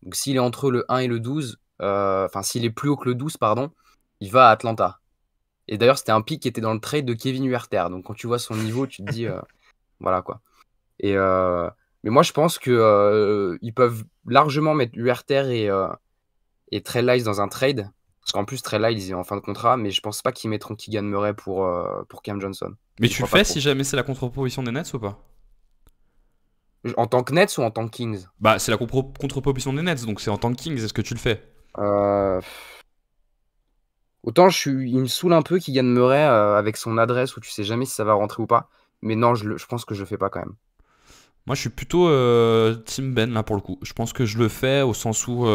Donc s'il est entre le 1 et le 12, enfin s'il est plus haut que le 12 pardon, il va à Atlanta. Et d'ailleurs, c'était un pick qui était dans le trade de Kevin Huerter. Donc, quand tu vois son niveau, tu te dis, voilà quoi. Mais moi, je pense que ils peuvent largement mettre Huerter et Trey Lyles dans un trade. Parce qu'en plus, Trey Lyles est en fin de contrat. Mais je pense pas qu'ils mettront Keegan Murray pour Cam Johnson. Mais tu le fais si jamais c'est la contre-proposition des Nets ou pas? En tant que Nets ou en tant que Kings? Bah, c'est la contre-proposition des Nets, donc c'est en tant que Kings. Est-ce que tu le fais? Euh, Autant il me saoule un peu Keegan Murray avec son adresse où tu sais jamais si ça va rentrer ou pas. Mais non, je pense que je le fais pas quand même. Moi, je suis plutôt Team Ben là pour le coup. Je pense que je le fais au sens où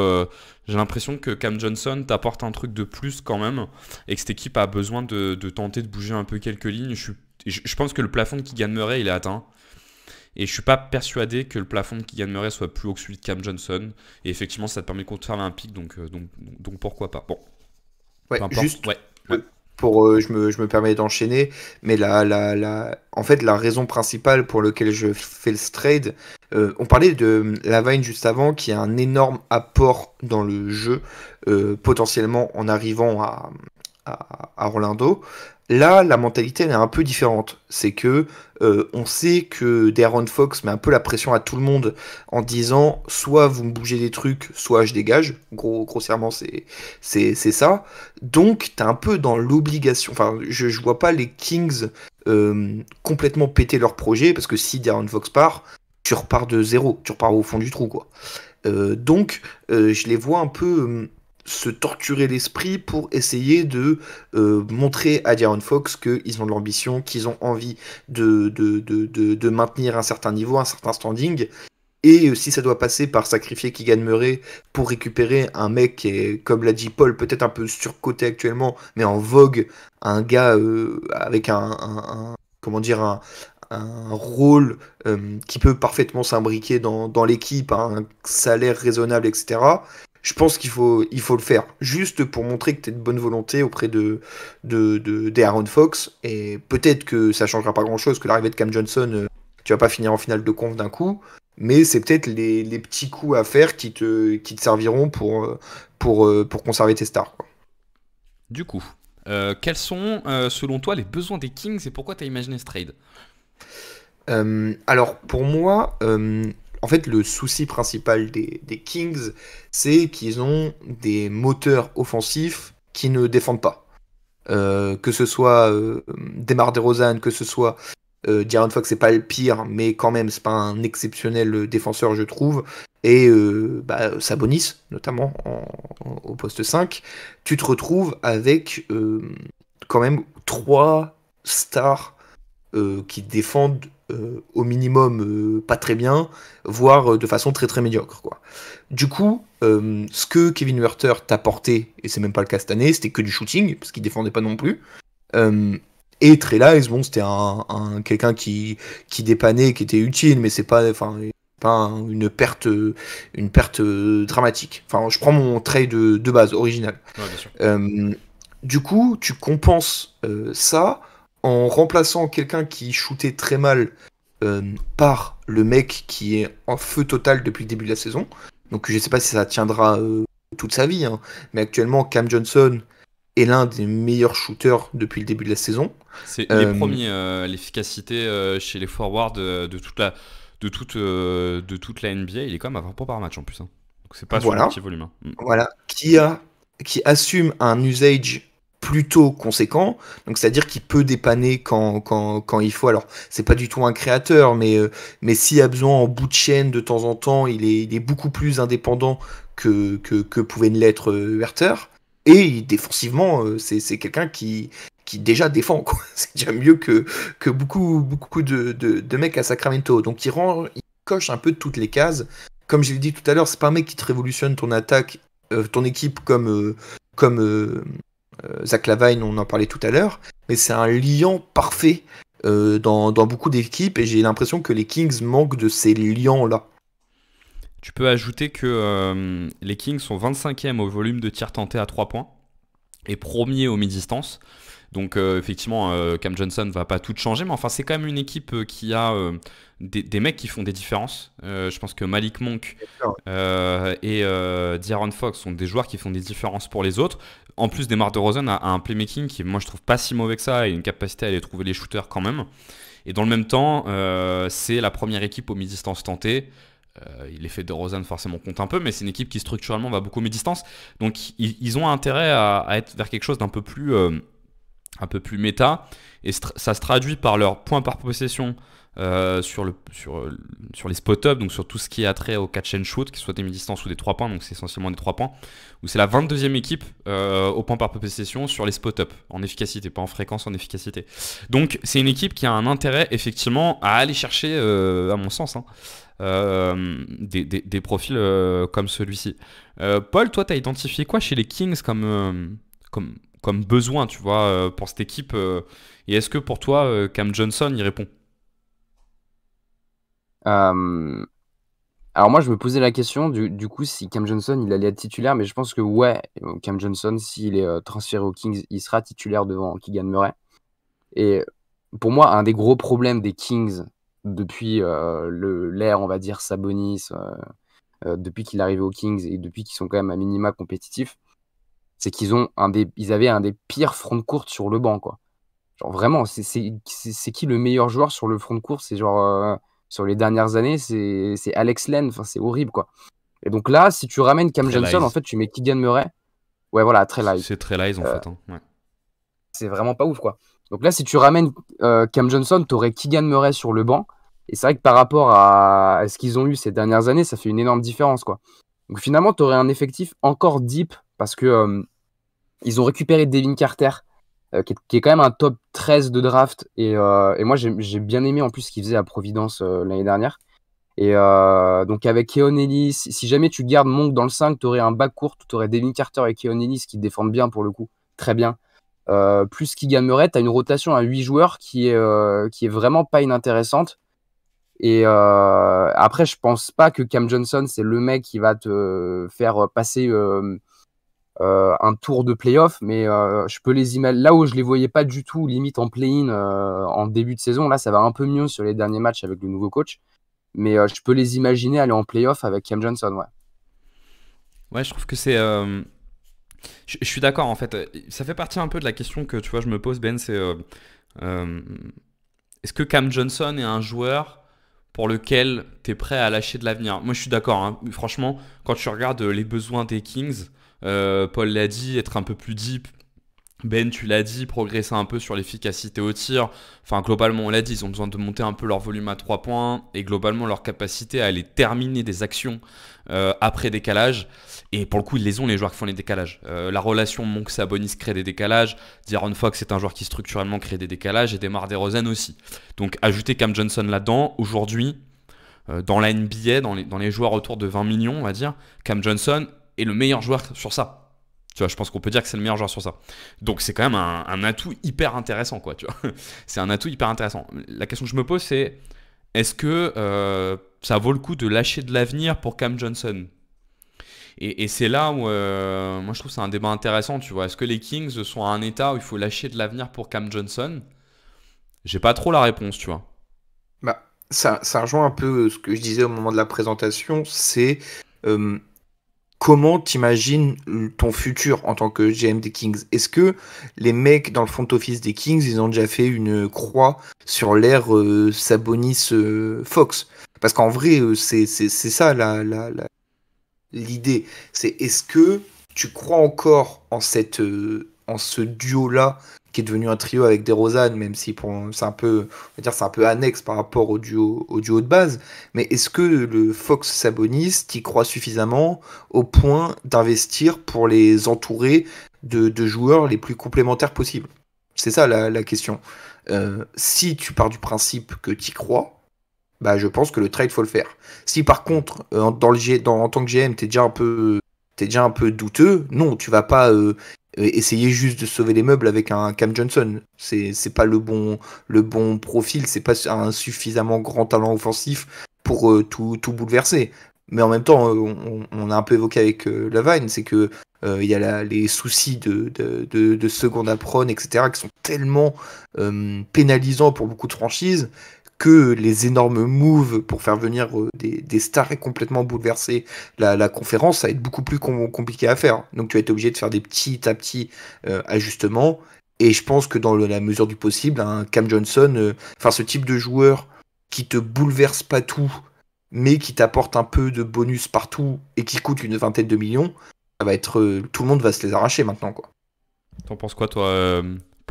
j'ai l'impression que Cam Johnson t'apporte un truc de plus quand même et que cette équipe a besoin de tenter de bouger un peu quelques lignes. Je pense que le plafond de Keegan Murray il est atteint et je suis pas persuadé que le plafond de Keegan Murray soit plus haut que celui de Cam Johnson. Et effectivement, ça te permet de conserver un pic donc pourquoi pas. Bon, Ouais, peu importe. juste Ouais, ouais. je me permets d'enchaîner, mais en fait, la raison principale pour laquelle je fais ce trade, on parlait de Lavine juste avant, qui a un énorme apport dans le jeu, potentiellement en arrivant à Orlando. Là, la mentalité elle est un peu différente. C'est que on sait que De'Aaron Fox met un peu la pression à tout le monde en disant soit vous me bougez des trucs, soit je dégage. Grossièrement, c'est ça. Donc, t'es un peu dans l'obligation. Enfin, je vois pas les Kings complètement péter leur projet parce que si De'Aaron Fox part, tu repars de zéro, tu repars au fond du trou, quoi. Donc, je les vois un peu se torturer l'esprit pour essayer de montrer à De'Aaron Fox qu'ils ont de l'ambition, qu'ils ont envie de maintenir un certain niveau, un certain standing. Et si ça doit passer par sacrifier Keegan Murray pour récupérer un mec qui est, comme l'a dit Paul, peut-être un peu surcoté actuellement, mais en vogue, un gars avec comment dire, un rôle qui peut parfaitement s'imbriquer dans l'équipe, à un salaire raisonnable, etc. Je pense qu'il faut le faire, juste pour montrer que tu es de bonne volonté auprès d'Aaron Fox. Et peut-être que ça changera pas grand-chose, que l'arrivée de Cam Johnson, tu vas pas finir en finale de conf d'un coup. Mais c'est peut-être les petits coups à faire qui te serviront pour conserver tes stars, quoi. Du coup, quels sont selon toi les besoins des Kings et pourquoi tu as imaginé ce trade? Alors pour moi, en fait le souci principal des Kings, c'est qu'ils ont des moteurs offensifs qui ne défendent pas. Que ce soit DeMar DeRozan, que ce soit De'Aaron Fox, c'est pas le pire, mais quand même c'est pas un exceptionnel défenseur je trouve. Et Sabonis, notamment au poste 5, tu te retrouves avec quand même trois stars qui défendent au minimum pas très bien, voire de façon très très médiocre, quoi. Du coup, ce que Kevin Huerter t'a porté, et c'est même pas le cas cette année, c'était que du shooting, parce qu'il défendait pas non plus. Euh, et Trey Lyles, bon, c'était quelqu'un qui dépannait, qui était utile, mais c'est pas, enfin, une perte dramatique. Enfin, je prends mon trade de base original. Ouais, bien sûr. Du coup, tu compenses ça en remplaçant quelqu'un qui shootait très mal par le mec qui est en feu total depuis le début de la saison. Donc je sais pas si ça tiendra toute sa vie, hein, mais actuellement Cam Johnson est l'un des meilleurs shooters depuis le début de la saison. Il est premier l'efficacité chez les forwards de toute la NBA. Il est quand même à 20 points par match en plus, hein. Donc c'est pas sur Voilà, un petit volume, hein. voilà, qui assume un usage plutôt conséquent, donc c'est-à-dire qu'il peut dépanner quand il faut. Alors, c'est pas du tout un créateur, mais s'il y a besoin en bout de chaîne de temps en temps, il est beaucoup plus indépendant que pouvait l'être Huerter. Et défensivement, c'est quelqu'un qui déjà défend, quoi. C'est déjà mieux que beaucoup de mecs à Sacramento. Donc il coche un peu toutes les cases. Comme je l'ai dit tout à l'heure, c'est pas un mec qui te révolutionne ton attaque, ton équipe comme Zach LaVine, on en parlait tout à l'heure, mais c'est un liant parfait dans beaucoup d'équipes et j'ai l'impression que les Kings manquent de ces liants-là. Tu peux ajouter que les Kings sont 25e au volume de tirs tentés à 3 points et premier au mi-distance. Donc effectivement, Cam Johnson va pas tout changer, mais enfin c'est quand même une équipe qui a des mecs qui font des différences. Je pense que Malik Monk et De'Aaron Fox sont des joueurs qui font des différences pour les autres. En plus, DeMar DeRozan a un playmaking qui, moi, je trouve pas si mauvais que ça et une capacité à aller trouver les shooters quand même. Et dans le même temps, c'est la première équipe au mi-distance tentée. L'effet de DeRozan forcément compte un peu, mais c'est une équipe qui structurellement va beaucoup au mi-distance. Donc ils ont intérêt à être vers quelque chose d'un peu plus un peu plus méta, et ça se traduit par leur points par possession sur les spot-up, donc sur tout ce qui est attrait au catch and shoot, qu'il soit des mi-distance ou des 3 points, donc c'est essentiellement des 3 points, où c'est la 22e équipe au point par possession sur les spot-up, en efficacité, pas en fréquence, en efficacité. Donc c'est une équipe qui a un intérêt effectivement à aller chercher, à mon sens, hein, des profils comme celui-ci. Paul, toi, tu as identifié quoi chez les Kings comme besoin, tu vois, pour cette équipe et est-ce que pour toi, Cam Johnson y répond? Euh, Alors moi, je me posais la question du coup si Cam Johnson il allait être titulaire, mais je pense que ouais, Cam Johnson, s'il est transféré aux Kings, il sera titulaire devant Keegan Murray. Et pour moi, un des gros problèmes des Kings depuis l'ère, on va dire, Sabonis, depuis qu'il est arrivé aux Kings et depuis qu'ils sont quand même à minima compétitifs, c'est qu'ils avaient un des pires front de court sur le banc, quoi. Genre vraiment, c'est qui le meilleur joueur sur le front de court? C'est genre sur les dernières années, c'est Alex Len. Enfin, c'est horrible, quoi. Et donc là, si tu ramènes Cam Très Johnson, en lies. fait, tu mets Keegan Murray. Ouais, voilà, très light. C'est très lies en fait. Hein. Ouais. C'est vraiment pas ouf, quoi. Donc là, si tu ramènes Cam Johnson, t'aurais Keegan Murray sur le banc. Et c'est vrai que par rapport à ce qu'ils ont eu ces dernières années, ça fait une énorme différence, quoi. Donc finalement, t'aurais un effectif encore deep parce que ils ont récupéré Devin Carter, qui est quand même un top 13 de draft. Et moi, j'ai bien aimé en plus ce qu'il faisait à Providence l'année dernière. Et donc avec Keon Ellis, si jamais tu gardes Monk dans le 5, tu aurais un backcourt, tu aurais Devin Carter et Keon Ellis qui défendent bien pour le coup, très bien. Plus Keegan Murray, tu as une rotation à 8 joueurs qui est vraiment pas inintéressante. Et après, je pense pas que Cam Johnson, c'est le mec qui va te faire passer un tour de playoff, mais je peux les imaginer là où je les voyais pas du tout, limite en play-in en début de saison. Là, ça va un peu mieux sur les derniers matchs avec le nouveau coach. Mais je peux les imaginer aller en playoff avec Cam Johnson, ouais. Ouais, je trouve que c'est. Je suis d'accord en fait. Ça fait partie un peu de la question que tu vois, je me pose, Ben. C'est euh, est-ce que Cam Johnson est un joueur pour lequel tu es prêt à lâcher de l'avenir? Moi, je suis d'accord. Hein. Franchement, quand tu regardes les besoins des Kings, Paul l'a dit, être un peu plus deep. Ben, tu l'as dit, progresser un peu sur l'efficacité au tir. Enfin, globalement, on l'a dit, ils ont besoin de monter un peu leur volume à 3 points et globalement leur capacité à aller terminer des actions après décalage. Et pour le coup, ils les ont, les joueurs qui font les décalages. La relation Monk-Sabonis crée des décalages. D'Aaron Fox est un joueur qui structurellement crée des décalages et DeMar DeRozan aussi. Donc, ajouter Cam Johnson là-dedans, aujourd'hui, dans la NBA, dans les joueurs autour de 20 millions, on va dire, Cam Johnson est le meilleur joueur sur ça. Tu vois, je pense qu'on peut dire que c'est le meilleur joueur sur ça. Donc c'est quand même un atout hyper intéressant, quoi, tu vois. C'est un atout hyper intéressant. La question que je me pose, c'est est-ce que ça vaut le coup de lâcher de l'avenir pour Cam Johnson? Et c'est là où moi je trouve que c'est un débat intéressant, tu vois. Est-ce que les Kings sont à un état où il faut lâcher de l'avenir pour Cam Johnson? J'ai pas trop la réponse, tu vois. Bah, ça rejoint un peu ce que je disais au moment de la présentation, c'est comment t'imagines ton futur en tant que GM des Kings? Est-ce que les mecs dans le front office des Kings, ils ont déjà fait une croix sur l'ère Sabonis-Fox? Parce qu'en vrai, c'est ça l'idée. C'est est-ce que tu crois encore en en ce duo-là qui est devenu un trio avec DeRozan, même si c'est un peu, on va dire, c'est un peu annexe par rapport au duo de base. Mais est-ce que le Fox Sabonis t'y croit suffisamment au point d'investir pour les entourer de joueurs les plus complémentaires possibles? C'est ça la question. Si tu pars du principe que t'y crois, bah je pense que le trade faut le faire. Si par contre en tant que GM t'es déjà un peu douteux, non, tu vas pas essayer juste de sauver les meubles avec un Cam Johnson. C'est pas le bon profil, c'est pas un suffisamment grand talent offensif pour tout bouleverser. Mais en même temps, on a un peu évoqué avec Lavine, c'est que il y a les soucis de seconde apron, etc., qui sont tellement pénalisants pour beaucoup de franchises que les énormes moves pour faire venir des stars et complètement bouleverser la conférence, ça va être beaucoup plus compliqué à faire. Donc tu vas être obligé de faire des petits à petits ajustements. Et je pense que dans la mesure du possible, un Cam Johnson, ce type de joueur qui te bouleverse pas tout, mais qui t'apporte un peu de bonus partout et qui coûte une vingtaine de millions, ça va être tout le monde va se les arracher maintenant, quoi. T'en penses quoi, toi,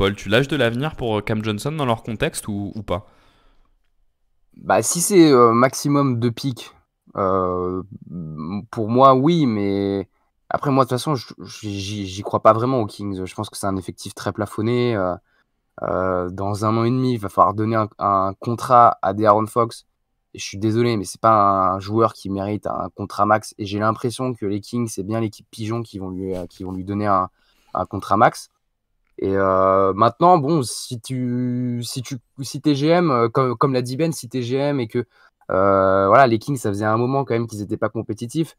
Paul, tu lâches de l'avenir pour Cam Johnson dans leur contexte ou pas? Bah, si c'est maximum 2 picks, pour moi, oui, mais après, moi, de toute façon, j'y crois pas vraiment aux Kings. Je pense que c'est un effectif très plafonné. Dans 1 an et demi, il va falloir donner un contrat à De'Aaron Fox. Et je suis désolé, mais c'est pas un joueur qui mérite un contrat max. Et j'ai l'impression que les Kings, c'est bien l'équipe Pigeon qui vont lui donner un contrat max. Et maintenant, bon, si t'es GM, comme l'a dit Ben, si t'es GM et que voilà, les Kings, ça faisait un moment quand même qu'ils n'étaient pas compétitifs.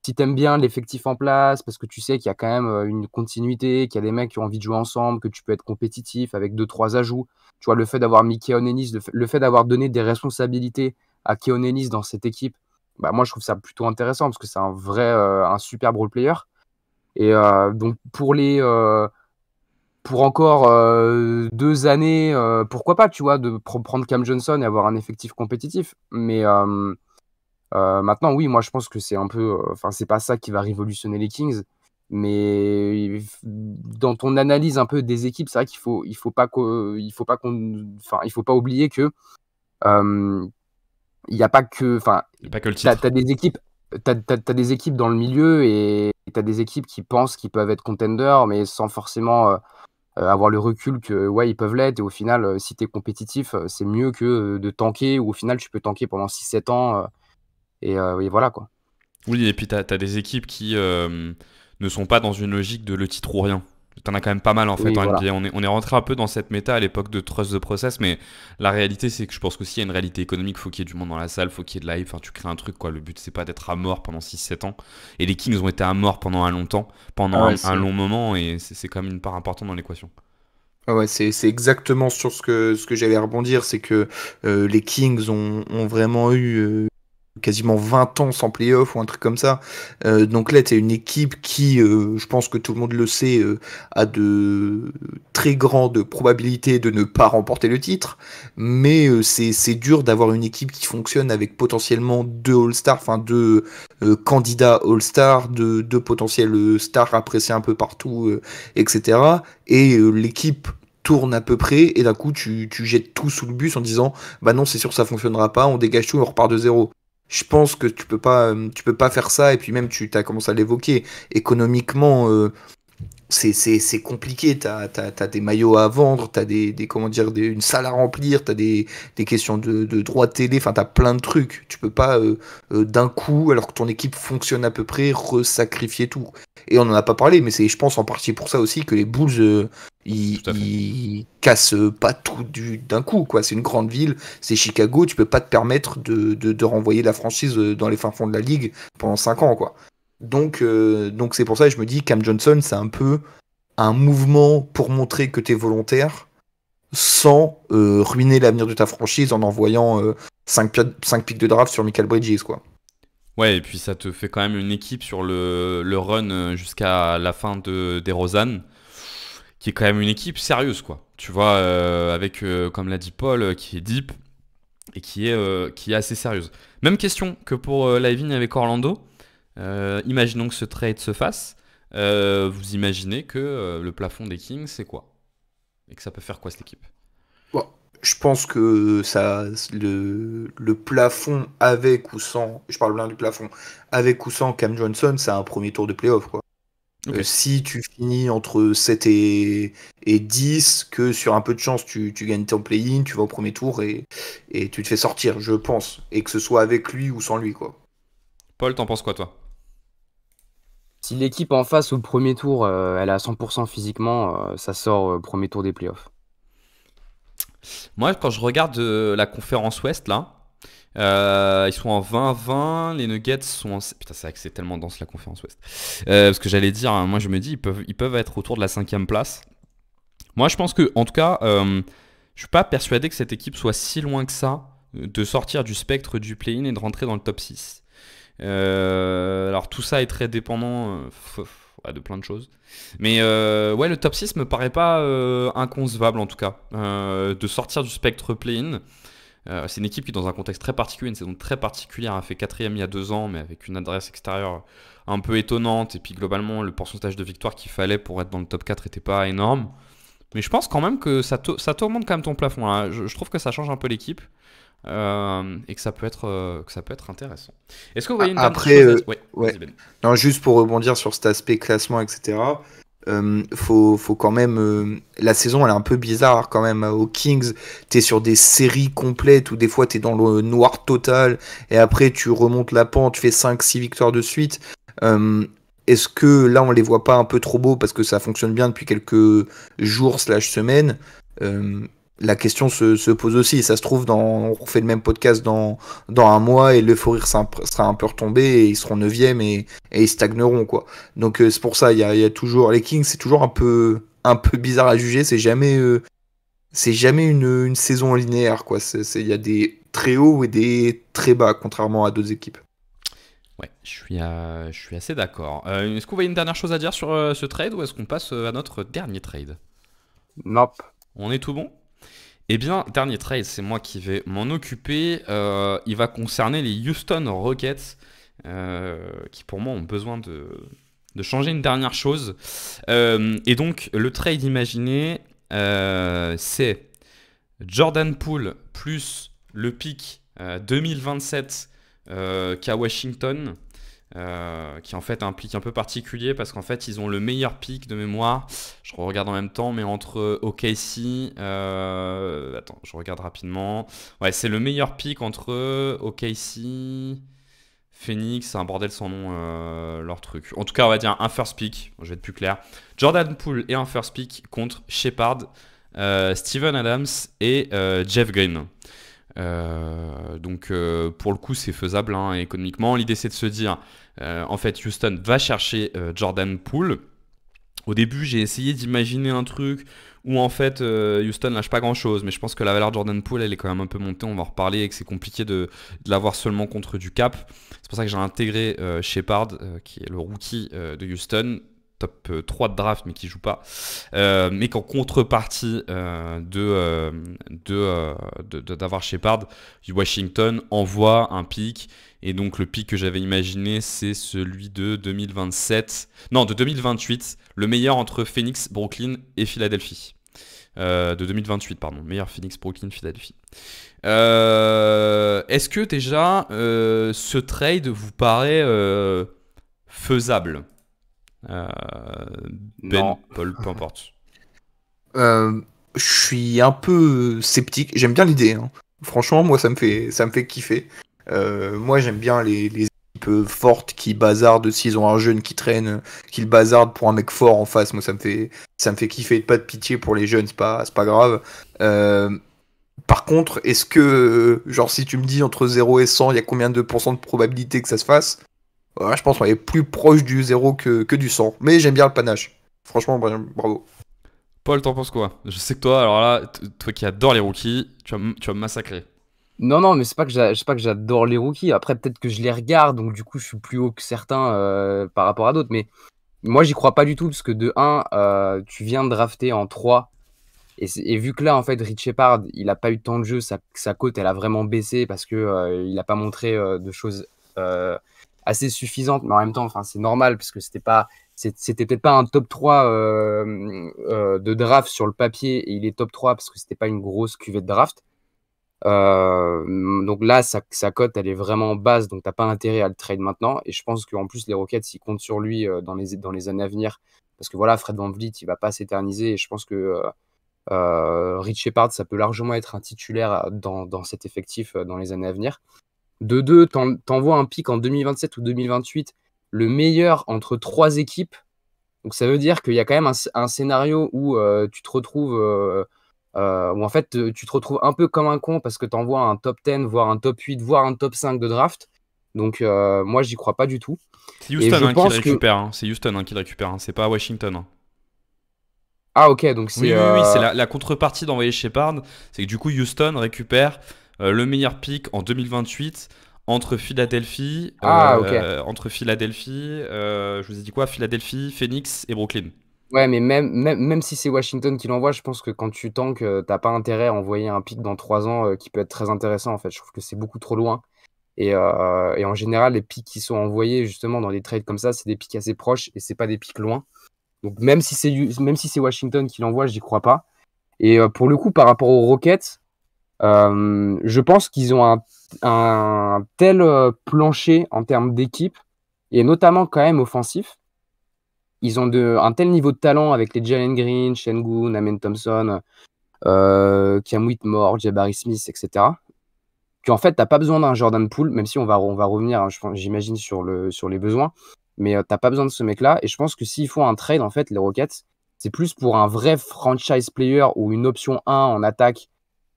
Si t'aimes bien l'effectif en place, parce que tu sais qu'il y a quand même une continuité, qu'il y a des mecs qui ont envie de jouer ensemble, que tu peux être compétitif avec 2-3 ajouts. Tu vois, le fait d'avoir mis Keon Ellis, le fait d'avoir donné des responsabilités à Keon Ellis dans cette équipe, bah moi je trouve ça plutôt intéressant parce que c'est un super role player. Et donc pour encore 2 années, pourquoi pas, tu vois, de prendre Cam Johnson et avoir un effectif compétitif. Mais maintenant, oui, moi je pense que c'est un peu, enfin, c'est pas ça qui va révolutionner les Kings. Mais dans ton analyse un peu des équipes, c'est vrai il faut pas oublier que il n'y a pas que, enfin, Il n'y a pas que le titre. t'as des équipes, t'as des équipes dans le milieu et t'as des équipes qui pensent qu'ils peuvent être contenders, mais sans forcément avoir le recul que ouais, ils peuvent l'être. Et au final, si tu es compétitif, c'est mieux que de tanker, ou au final, tu peux tanker pendant 6-7 ans. Et voilà, quoi. Oui, et puis t'as des équipes qui ne sont pas dans une logique de le titre ou rien. T'en as quand même pas mal en fait Oui, en voilà. NBA. On est rentré un peu dans cette méta à l'époque de Trust the Process, mais la réalité c'est que je pense qu'aussi il y a une réalité économique, faut qu'il y ait du monde dans la salle, faut qu'il y ait de la hype, enfin tu crées un truc quoi. Le but c'est pas d'être à mort pendant 6-7 ans. Et les Kings ont été à mort pendant un long temps, pendant Ah ouais, un long moment, et c'est quand même une part importante dans l'équation. Ah ouais, c'est exactement sur ce que j'allais rebondir, c'est que les Kings ont vraiment eu quasiment 20 ans sans playoff ou un truc comme ça. Donc là, tu une équipe qui, je pense que tout le monde le sait, a de très grandes probabilités de ne pas remporter le titre. Mais c'est dur d'avoir une équipe qui fonctionne avec potentiellement 2 All-Stars, enfin 2 candidats All-Star, deux potentiels stars appréciés un peu partout, etc. Et l'équipe tourne à peu près, et d'un coup tu jettes tout sous le bus en disant bah non, c'est sûr, ça fonctionnera pas, on dégage tout et on repart de zéro. Je pense que tu peux pas faire ça. Et puis même, tu as commencé à l'évoquer, économiquement, c'est compliqué. T'as des maillots à vendre, t'as comment dire, une salle à remplir, t'as des questions de droits de télé, enfin t'as plein de trucs. Tu peux pas d'un coup, alors que ton équipe fonctionne à peu près, resacrifier tout. Et on en a pas parlé, mais c'est, je pense, en partie pour ça aussi que les Bulls Tout à fait. ils cassent pas tout d'un coup, quoi. C'est une grande ville, c'est Chicago, tu peux pas te permettre de renvoyer la franchise dans les fins fonds de la ligue pendant 5 ans, quoi. Donc c'est pour ça que je me dis Cam Johnson, c'est un peu un mouvement pour montrer que tu es volontaire sans ruiner l'avenir de ta franchise en envoyant 5 pics de draft sur Michael Bridges, quoi. Ouais, et puis ça te fait quand même une équipe sur le run jusqu'à la fin de DeRozan, qui est quand même une équipe sérieuse, quoi. Tu vois, avec, comme l'a dit Paul, qui est deep et qui est assez sérieuse. Même question que pour Livin avec Orlando. Imaginons que ce trade se fasse. Vous imaginez que le plafond des Kings, c'est quoi? Et que ça peut faire quoi cette équipe? Bon, je pense que le plafond avec ou sans, je parle bien du plafond, avec ou sans Cam Johnson, c'est un premier tour de playoff, quoi. Ok. Si tu finis entre 7 et 10, que sur un peu de chance tu gagnes ton play-in, tu vas au premier tour et tu te fais sortir, je pense. Et que ce soit avec lui ou sans lui, quoi. Paul, t'en penses quoi, toi? Si l'équipe en face au premier tour, elle est à 100% physiquement, ça sort premier tour des playoffs. Moi, quand je regarde la conférence Ouest, là, ils sont en 20-20, les Nuggets sont en... Putain, c'est vrai que c'est tellement dense la conférence Ouest. Parce que j'allais dire, hein, moi je me dis, ils peuvent être autour de la 5e place. Moi, je pense que, en tout cas, je suis pas persuadé que cette équipe soit si loin que ça de sortir du spectre du play-in et de rentrer dans le top 6. Alors tout ça est très dépendant ouais, de plein de choses. Mais ouais, le top 6 me paraît pas inconcevable en tout cas. De sortir du spectre play-in. C'est une équipe qui, dans un contexte très particulier, une saison très particulière, a fait 4e il y a 2 ans, mais avec une adresse extérieure un peu étonnante. Et puis globalement, le pourcentage de victoire qu'il fallait pour être dans le top 4 n'était pas énorme. Mais je pense quand même que ça t'augmente quand même ton plafond là. Je trouve que ça change un peu l'équipe et que ça peut être intéressant. Est-ce que vous voyez une dernière Après, chose Ouais, ouais. vas-y Ben. Non, juste pour rebondir sur cet aspect classement, etc. Faut quand même. La saison, elle est un peu bizarre quand même. Aux Kings, t'es sur des séries complètes où des fois t'es dans le noir total et après tu remontes la pente, tu fais 5-6 victoires de suite. Euh, Est-ce que là, on les voit pas un peu trop beaux parce que ça fonctionne bien depuis quelques jours/semaines? Euh, la question se pose aussi. Ça se trouve, on refait le même podcast dans un mois et l'euphorie sera un peu retombée et ils seront 9e et ils stagneront, quoi. Donc c'est pour ça, il y a toujours. Les Kings, c'est toujours un peu bizarre à juger. C'est jamais une saison linéaire, quoi. Il y a des très hauts et des très bas, contrairement à d'autres équipes. Ouais, je suis assez d'accord. Est-ce que vous voyez une dernière chose à dire sur ce trade ou est-ce qu'on passe à notre dernier trade? Nope. On est tout bon? Eh bien, dernier trade, c'est moi qui vais m'en occuper. Il va concerner les Houston Rockets, qui pour moi ont besoin de changer une dernière chose. Et donc, le trade imaginé, c'est Jordan Poole plus le pick 2027 qu'à Washington. Qui en fait un pick un peu particulier parce qu'en fait ils ont le meilleur pick de mémoire. Je regarde en même temps, mais entre OKC, attends, je regarde rapidement. Ouais, c'est le meilleur pick entre OKC, Phoenix, c'est un bordel sans nom leur truc. En tout cas, on va dire un first pick, je vais être plus clair. Jordan Poole et un first pick contre Shepard, Steven Adams et Jeff Green. Donc pour le coup c'est faisable hein, économiquement. L'idée c'est de se dire en fait Houston va chercher Jordan Poole. Au début j'ai essayé d'imaginer un truc où en fait Houston lâche pas grand chose, mais je pense que la valeur de Jordan Poole elle est quand même un peu montée, on va en reparler, et que c'est compliqué de l'avoir seulement contre du cap. C'est pour ça que j'ai intégré Shepard qui est le rookie de Houston, top 3 de draft mais qui joue pas, mais qu'en contrepartie d'avoir Shepard, Washington envoie un pick, et donc le pick que j'avais imaginé c'est celui de 2027, non de 2028, le meilleur entre Phoenix, Brooklyn et Philadelphie. De 2028 pardon, meilleur Phoenix, Brooklyn, Philadelphie. Est-ce que déjà ce trade vous paraît faisable? Ben, Non. Paul, peu importe. Je suis un peu sceptique. J'aime bien l'idée, hein. Franchement, moi, ça me fait kiffer. Moi, j'aime bien les équipes fortes qui bazardent s'ils ont un jeune qui traîne, qu'ils bazardent pour un mec fort en face. Moi, ça me fait kiffer. Pas de pitié pour les jeunes, c'est pas grave. Par contre, est-ce que, genre, si tu me dis entre 0 et 100, il y a combien de pourcents de probabilité que ça se fasse? Ouais, je pense qu'on est plus proche du 0 que du 100. Mais j'aime bien le panache. Franchement, bravo. Paul, t'en penses quoi? Je sais que toi, alors là, toi qui adore les rookies, tu vas me massacrer. Non, non, mais c'est pas que j'adore les rookies. Après, peut-être que je les regarde, donc du coup, je suis plus haut que certains par rapport à d'autres. Mais moi, j'y crois pas du tout, parce que de 1, tu viens de drafter en 3. Et vu que là, en fait, Rich Shepard, il a pas eu de temps de jeu, sa cote, elle a vraiment baissé parce que il a pas montré de choses assez suffisantes. Mais en même temps, enfin, c'est normal, parce que c'était peut-être pas un top 3 de draft sur le papier, et il est top 3 parce que c'était pas une grosse cuvée de draft. Donc là, sa cote, elle est vraiment basse, donc t'as pas intérêt à le trade maintenant. Et je pense qu'en plus, les Rockets, ils comptent sur lui dans les années à venir. Parce que voilà, Fred VanVleet, il va pas s'éterniser. Et je pense que Rich Shepard, ça peut largement être un titulaire dans cet effectif dans les années à venir. De 2, t'envoies un pick en 2027 ou 2028, le meilleur entre 3 équipes. Donc ça veut dire qu'il y a quand même un scénario où tu te retrouves... où en fait tu te retrouves un peu comme un con parce que tu envoies un top 10, voire un top 8, voire un top 5 de draft. Donc moi j'y crois pas du tout. C'est Et Houston je qui le pense que... récupère, hein. C'est Houston qui le récupère, hein. C'est pas Washington, hein. Ah ok, donc Oui, c'est... oui, oui, c'est la contrepartie d'envoyer Shepard, c'est que du coup Houston récupère le meilleur pick en 2028 entre Philadelphie, Ah ok. je vous ai dit quoi? Philadelphie, Phoenix et Brooklyn. Ouais, mais même si c'est Washington qui l'envoie, je pense que quand tu tankes, t'as pas intérêt à envoyer un pick dans 3 ans qui peut être très intéressant en fait. Je trouve que c'est beaucoup trop loin. Et en général, les picks qui sont envoyés justement dans des trades comme ça, c'est des picks assez proches et c'est pas des picks loin. Donc même si c'est Washington qui l'envoie, j'y crois pas. Et pour le coup, par rapport aux Rockets, je pense qu'ils ont un tel plancher en termes d'équipe, et notamment quand même offensif. Ils ont un tel niveau de talent avec les Jalen Green, Sengun, Amen Thompson, Cam Whitmore, Jabari Smith, etc. Qu'en fait, t'as pas besoin d'un Jordan Poole, même si on va revenir, hein, j'imagine, sur les besoins. Mais t'as pas besoin de ce mec-là. Et je pense que s'ils font un trade, en fait, les Rockets, c'est plus pour un vrai franchise player ou une option 1 en attaque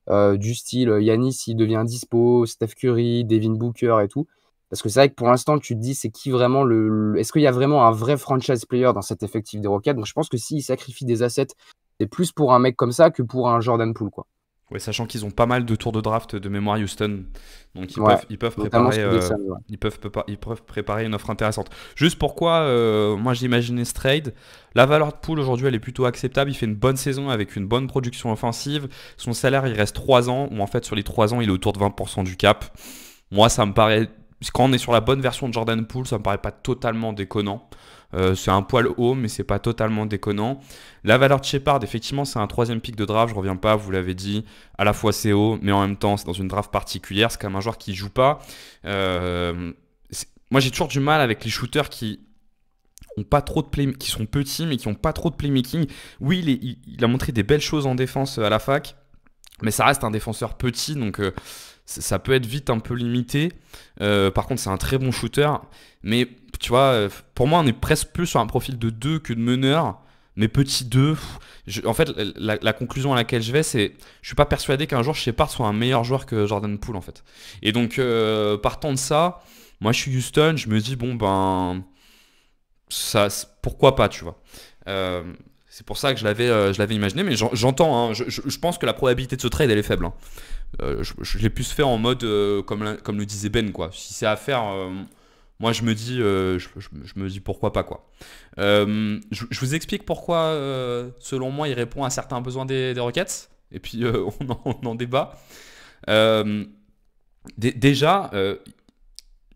du style Giannis, il devient dispo, Steph Curry, Devin Booker et tout. Parce que c'est vrai que pour l'instant, tu te dis, c'est qui vraiment est-ce qu'il y a vraiment un vrai franchise player dans cet effectif des Rockets? Donc je pense que s'ils sacrifient des assets, c'est plus pour un mec comme ça que pour un Jordan Poole, quoi. Ouais, sachant qu'ils ont pas mal de tours de draft de mémoire Houston, donc Ouais, ils peuvent notamment préparer, sur des Suns, ouais. ils peuvent préparer une offre intéressante. Juste pourquoi, moi j'ai imaginé ce trade. La valeur de Poole aujourd'hui elle est plutôt acceptable. Il fait une bonne saison avec une bonne production offensive. Son salaire il reste 3 ans, ou en fait sur les 3 ans il est autour de 20% du cap. Moi ça me paraît, quand on est sur la bonne version de Jordan Poole, ça me paraît pas totalement déconnant. C'est un poil haut, mais c'est pas totalement déconnant. La valeur de Shepard, effectivement, c'est un 3e pick de draft. Je reviens pas, vous l'avez dit. À la fois c'est haut, mais en même temps, c'est dans une draft particulière. C'est quand même un joueur qui joue pas. Moi, j'ai toujours du mal avec les shooters qui ont pas trop de qui sont petits, mais qui ont pas trop de playmaking. Oui, il a montré des belles choses en défense à la fac, mais ça reste un défenseur petit, donc ça peut être vite un peu limité. Par contre, c'est un très bon shooter. Mais tu vois, pour moi, on est presque plus sur un profil de 2 que de meneur. Mais petit 2, en fait, la conclusion à laquelle je vais, c'est je suis pas persuadé qu'un jour Shepard soit un meilleur joueur que Jordan Poole, en fait. Et donc, partant de ça, moi je suis Houston, je me dis, bon, ben, ça, pourquoi pas, tu vois. C'est pour ça que je l'avais imaginé, mais j'entends, hein, je pense que la probabilité de ce trade, elle est faible. Hein. Je l'ai plus fait en mode, comme le disait Ben, quoi. Si c'est à faire, moi je me dis pourquoi pas, quoi. Je vous explique pourquoi, selon moi, il répond à certains besoins des Rockets, et puis on en débat. Déjà,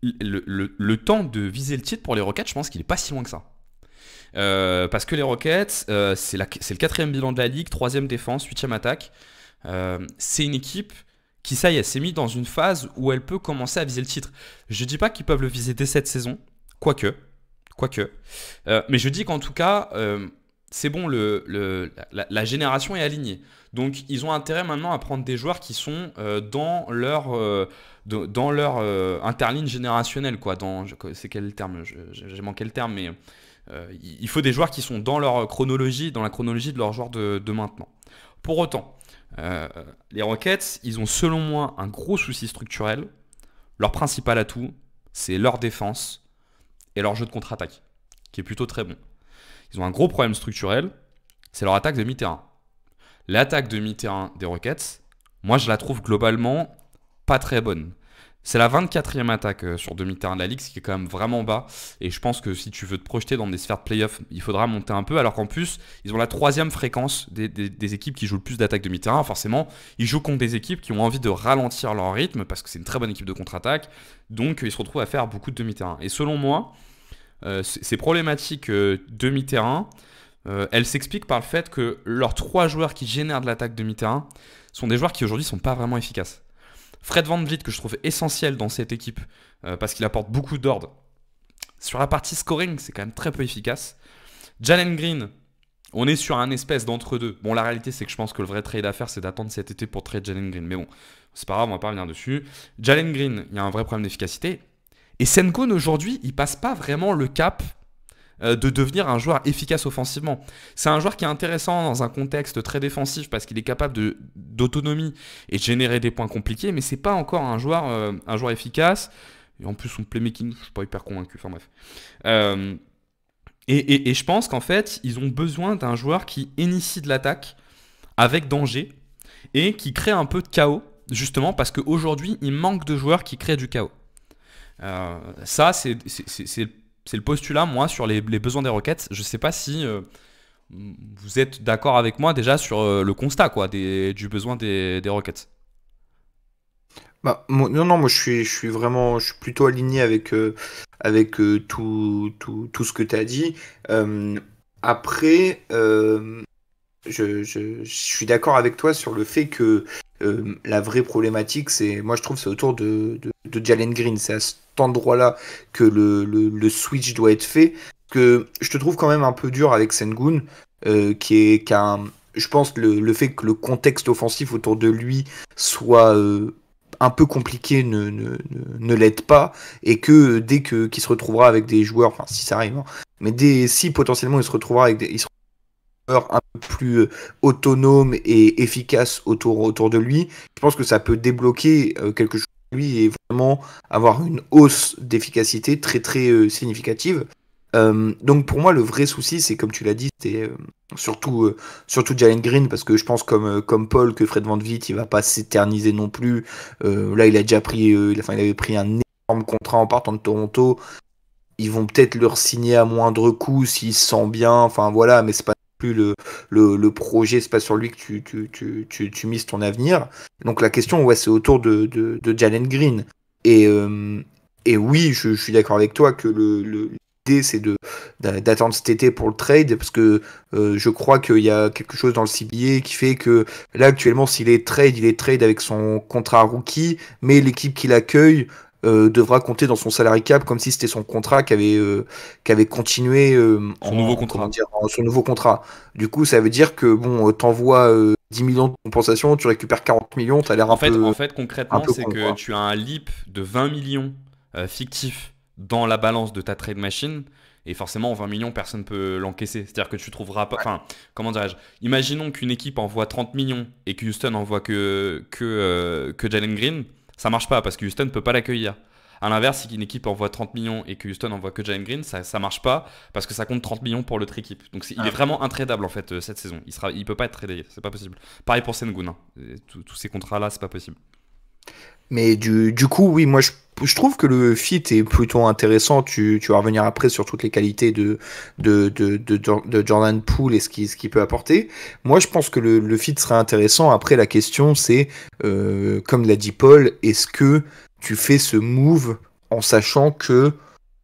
le temps de viser le titre pour les Rockets, je pense qu'il est pas si loin que ça. Parce que les Rockets, c'est le 4e bilan de la ligue, 3e défense, 8e attaque. C'est une équipe qui, ça y est, s'est mise dans une phase où elle peut commencer à viser le titre. Je dis pas qu'ils peuvent le viser dès cette saison, quoique. Mais je dis qu'en tout cas, c'est bon, la génération est alignée. Donc ils ont intérêt maintenant à prendre des joueurs qui sont dans leur interligne générationnelle, quoi. C'est quel terme? J'ai manqué le terme, mais il faut des joueurs qui sont dans leur chronologie, dans la chronologie de leurs joueurs de maintenant. Pour autant, les Rockets, ils ont selon moi un gros souci structurel. Leur principal atout, c'est leur défense et leur jeu de contre-attaque, qui est plutôt très bon. Ils ont un gros problème structurel, c'est leur attaque de mi-terrain. L'attaque de mi-terrain des Rockets, moi je la trouve globalement pas très bonne. C'est la 24e attaque sur demi-terrain de la ligue, ce qui est quand même vraiment bas. Et je pense que si tu veux te projeter dans des sphères de playoff, il faudra monter un peu. Alors qu'en plus, ils ont la 3e fréquence des équipes qui jouent le plus d'attaques de mi-terrain. Forcément, ils jouent contre des équipes qui ont envie de ralentir leur rythme parce que c'est une très bonne équipe de contre-attaque. Donc, ils se retrouvent à faire beaucoup de demi-terrain. Et selon moi, ces problématiques demi-terrain, elles s'expliquent par le fait que leurs 3 joueurs qui génèrent de l'attaque demi-terrain sont des joueurs qui aujourd'hui ne sont pas vraiment efficaces. Fred VanVleet, que je trouve essentiel dans cette équipe parce qu'il apporte beaucoup d'ordre. Sur la partie scoring, c'est quand même très peu efficace. Jalen Green, on est sur un espèce d'entre-deux. Bon, la réalité, c'est que je pense que le vrai trade à faire, c'est d'attendre cet été pour trade Jalen Green. Mais bon, c'est pas grave, on va pas revenir dessus. Jalen Green, il y a un vrai problème d'efficacité. Et Sengun, aujourd'hui, il passe pas vraiment le cap de devenir un joueur efficace offensivement. C'est un joueur qui est intéressant dans un contexte très défensif parce qu'il est capable d'autonomie et de générer des points compliqués, mais c'est pas encore un joueur efficace. Et en plus, son playmaking, je suis pas hyper convaincu. Enfin bref. Et je pense qu'en fait, ils ont besoin d'un joueur qui initie de l'attaque avec danger et qui crée un peu de chaos, justement parce qu'aujourd'hui, il manque de joueurs qui créent du chaos. Ça, c'est le postulat, moi, sur les besoins des Rockets. Je ne sais pas si vous êtes d'accord avec moi déjà sur le constat, quoi, du besoin des Rockets. Bah, moi je suis plutôt aligné avec tout ce que tu as dit. Après, je suis d'accord avec toi sur le fait que la vraie problématique, moi je trouve, c'est autour de Jalen Green. C'est à cet endroit-là que le switch doit être fait. Que je te trouve quand même un peu dur avec Sengun, je pense que le fait que le contexte offensif autour de lui soit un peu compliqué ne l'aide pas, et que dès qu'il se retrouvera avec des joueurs, enfin si ça arrive, hein, mais si potentiellement il se retrouvera avec il se un peu plus autonome et efficace autour de lui, je pense que ça peut débloquer quelque chose de lui et vraiment avoir une hausse d'efficacité très très significative. Donc pour moi le vrai souci, c'est comme tu l'as dit, c'était surtout Jalen Green, parce que je pense comme Paul que Fred VanVleet il va pas s'éterniser non plus. Là il a déjà pris, il avait pris un énorme contrat en partant de Toronto. Ils vont peut-être le signer à moindre coût s'il se sent bien, enfin voilà, mais c'est pas plus le projet, c'est pas sur lui que tu mises ton avenir. Donc la question, ouais, c'est autour de Jalen Green. Et, et oui, je suis d'accord avec toi que l'idée, c'est d'attendre cet été pour le trade, parce que je crois qu'il y a quelque chose dans le CBA qui fait que là, actuellement, s'il est trade, il est trade avec son contrat rookie, mais l'équipe qui l'accueille devra compter dans son salary cap comme si c'était son contrat qui avait continué Son nouveau contrat. comment dire, son nouveau contrat. Du coup, ça veut dire que bon, t'envoies 10 millions de compensation, tu récupères 40 millions, t'as l'air En fait, un concrètement, peu c'est con, que quoi. tu as un leap de 20 millions fictifs dans la balance de ta trade machine. Et forcément, 20 millions, personne ne peut l'encaisser. C'est-à-dire que tu trouveras pas. Enfin, comment dirais-je? Imaginons qu'une équipe envoie 30 millions et que Houston envoie que Jalen Green. Ça marche pas parce que Houston ne peut pas l'accueillir. À l'inverse, si une équipe envoie 30 millions et que Houston envoie que Jalen Green, ça marche pas parce que ça compte 30 millions pour l'autre équipe. Donc il est vraiment intradable en fait cette saison. Il peut pas être tradé, c'est pas possible. Pareil pour Sengun, hein. Tous ces contrats-là, c'est pas possible. Mais du coup, oui, moi je trouve que le fit est plutôt intéressant. Tu vas revenir après sur toutes les qualités de Jordan Poole et ce qu'il peut apporter. Moi, je pense que le fit serait intéressant. Après, la question, c'est, comme l'a dit Paul, est-ce que tu fais ce move en sachant que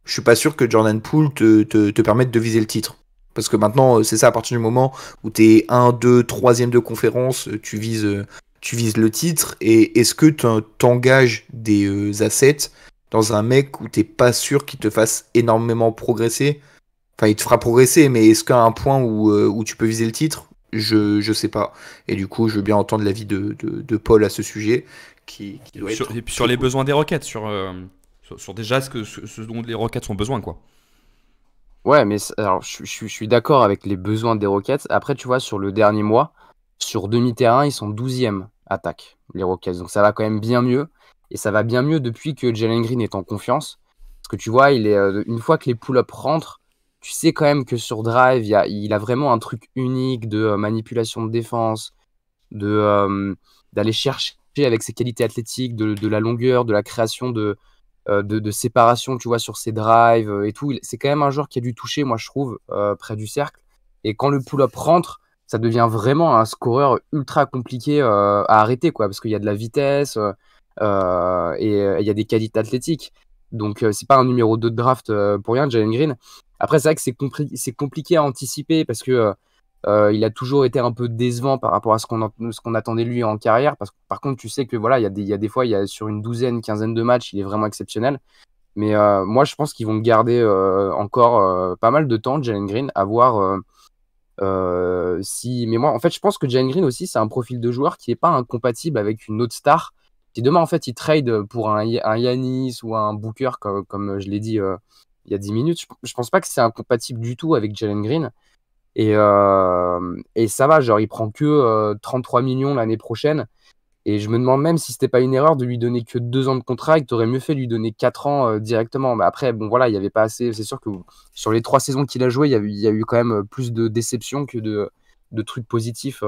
je suis pas sûr que Jordan Poole te permette de viser le titre? Parce que maintenant, c'est ça, à partir du moment où tu es 1, 2, 3e de conférence, tu vises le titre. Et est-ce que t'engages des assets dans un mec où t'es pas sûr qu'il te fasse énormément progresser? Enfin, il te fera progresser, mais est-ce qu'à un point où tu peux viser le titre? Je sais pas. Et du coup, je veux bien entendre l'avis de Paul à ce sujet, qui doit être... Et puis sur les besoins des Rockets, sur déjà ce dont les Rockets ont besoin, quoi. Ouais, mais alors, je suis d'accord avec les besoins des Rockets. Après, tu vois, sur le dernier mois, sur demi-terrain, ils sont 12e attaque, les Rockets. Donc ça va quand même bien mieux. Et ça va bien mieux depuis que Jalen Green est en confiance. Parce que tu vois, une fois que les pull-ups rentrent, tu sais quand même que sur drive, il a vraiment un truc unique de manipulation de défense, d'aller chercher avec ses qualités athlétiques, de la longueur, de la création de séparation, tu vois, sur ses drives et tout. C'est quand même un joueur qui a dû toucher, moi, je trouve, près du cercle. Et quand le pull-up rentre, ça devient vraiment un scoreur ultra compliqué à arrêter, quoi, parce qu'il y a de la vitesse et il y a des qualités athlétiques. Donc, c'est pas un numéro 2 de draft pour rien, Jalen Green. Après, c'est vrai que c'est compliqué à anticiper parce que il a toujours été un peu décevant par rapport à ce qu'on attendait de lui en carrière. Parce que, par contre, tu sais que voilà, il y a des fois, sur une douzaine, quinzaine de matchs, il est vraiment exceptionnel. Mais moi, je pense qu'ils vont le garder encore pas mal de temps, Jalen Green, à voir si. Mais moi, en fait, je pense que Jalen Green aussi, c'est un profil de joueur qui n'est pas incompatible avec une autre star. Si demain, en fait, il trade pour un Giannis ou un Booker, comme je l'ai dit il y a 10 minutes, je pense pas que c'est incompatible du tout avec Jalen Green. Et ça va, genre, il prend que 33 millions l'année prochaine. Et je me demande même si c'était pas une erreur de lui donner que 2 ans de contrat et que t'aurais mieux fait lui donner 4 ans directement. Mais après, bon, voilà, il y avait pas assez. C'est sûr que sur les 3 saisons qu'il a joué, il y a eu quand même plus de déceptions que de trucs positifs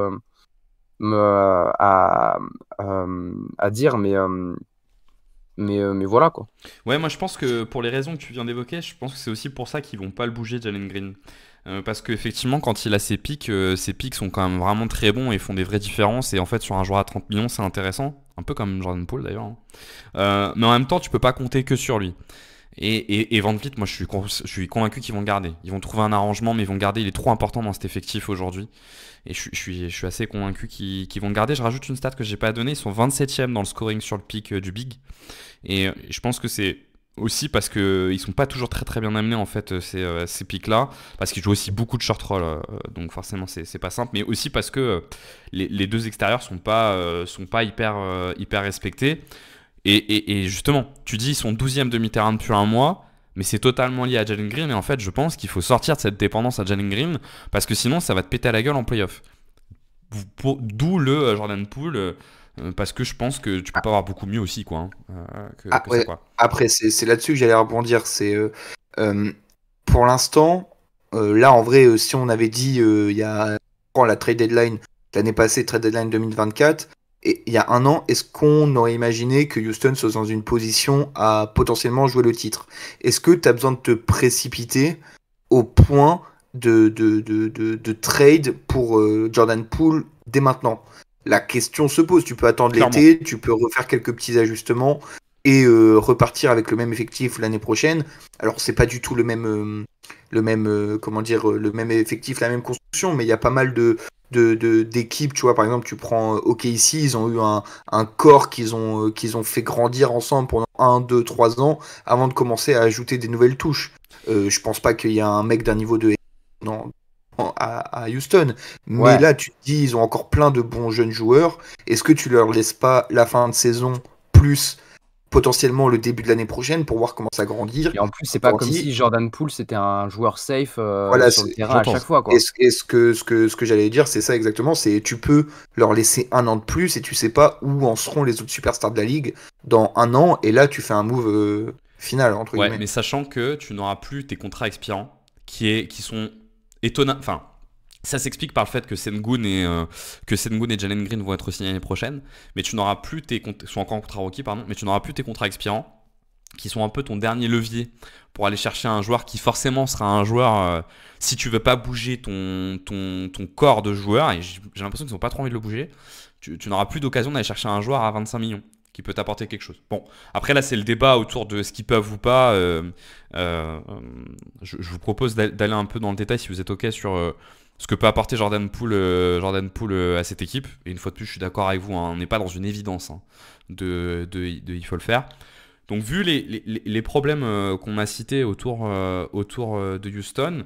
à dire. Mais voilà, quoi. Ouais, moi je pense que pour les raisons que tu viens d'évoquer, je pense que c'est aussi pour ça qu'ils vont pas le bouger, Jalen Green. Parce qu'effectivement, quand il a ses pics sont quand même vraiment très bons et font des vraies différences. Et en fait, sur un joueur à 30 millions, c'est intéressant. Un peu comme Jordan Poole d'ailleurs, hein. Mais en même temps, tu peux pas compter que sur lui. Et Van Vliet, moi je suis convaincu qu'ils vont le garder. Ils vont trouver un arrangement, mais ils vont le garder. Il est trop important dans cet effectif aujourd'hui. Et je suis assez convaincu qu'ils vont le garder. Je rajoute une stat que j'ai pas donnée. Ils sont 27e dans le scoring sur le pic du Big. Et je pense que c'est aussi parce qu'ils sont pas toujours très très bien amenés en fait ces pics-là. Parce qu'ils jouent aussi beaucoup de short roll. Donc forcément c'est pas simple. Mais aussi parce que les deux extérieurs sont pas hyper respectés. Et justement, tu dis ils sont 12e demi-terrain depuis un mois, mais c'est totalement lié à Jalen Green. Et en fait, je pense qu'il faut sortir de cette dépendance à Jalen Green, parce que sinon, ça va te péter à la gueule en playoff. D'où le Jordan Poole, parce que je pense que tu peux pas avoir beaucoup mieux aussi, quoi, hein, que ça, Ouais. quoi. Après, c'est là-dessus que j'allais rebondir. Pour l'instant, là, en vrai, si on avait dit il y a la trade deadline l'année passée, trade deadline 2024, et il y a un an, est-ce qu'on aurait imaginé que Houston soit dans une position à potentiellement jouer le titre? Est-ce que tu as besoin de te précipiter au point de trade pour Jordan Poole dès maintenant? La question se pose. Tu peux attendre Clairement. l'été, tu peux refaire quelques petits ajustements et repartir avec le même effectif l'année prochaine. Alors c'est pas du tout le même le même effectif, la même construction, mais il y a pas mal d'équipes, tu vois. Par exemple, tu prends OKC, ils ont eu un corps qu'ils ont fait grandir ensemble pendant 1, 2, 3 ans avant de commencer à ajouter des nouvelles touches. Je pense pas qu'il y a un mec d'un niveau de à Houston, mais Ouais. là tu te dis ils ont encore plein de bons jeunes joueurs. Est-ce que tu leur laisses pas la fin de saison plus potentiellement le début de l'année prochaine pour voir comment ça grandir? Et en plus, c'est pas comme si Jordan Poole c'était un joueur safe Voilà, sur le terrain à j'entends. chaque fois, quoi. et ce que j'allais dire, c'est ça exactement, c'est tu peux leur laisser un an de plus et tu sais pas où en seront les autres superstars de la ligue dans un an, et là tu fais un move final, entre Ouais, guillemets. mais sachant que tu n'auras plus tes contrats expirants, qui sont étonnants. Enfin, ça s'explique par le fait que Sengun et Jalen Green vont être signés l'année prochaine, mais tu n'auras plus sont encore en contrat rookie, pardon, mais tu n'auras plus tes contrats expirants, qui sont un peu ton dernier levier pour aller chercher un joueur qui forcément sera un joueur, si tu veux pas bouger ton corps de joueur, et j'ai l'impression qu'ils n'ont pas trop envie de le bouger, tu n'auras plus d'occasion d'aller chercher un joueur à 25 millions qui peut t'apporter quelque chose. Bon, après là c'est le débat autour de ce qu'ils peuvent ou pas. Je vous propose d'aller un peu dans le détail si vous êtes ok sur ce que peut apporter Jordan Poole à cette équipe. Et une fois de plus, je suis d'accord avec vous, hein, on n'est pas dans une évidence hein, il faut le faire. Donc vu les problèmes qu'on a cités autour de Houston,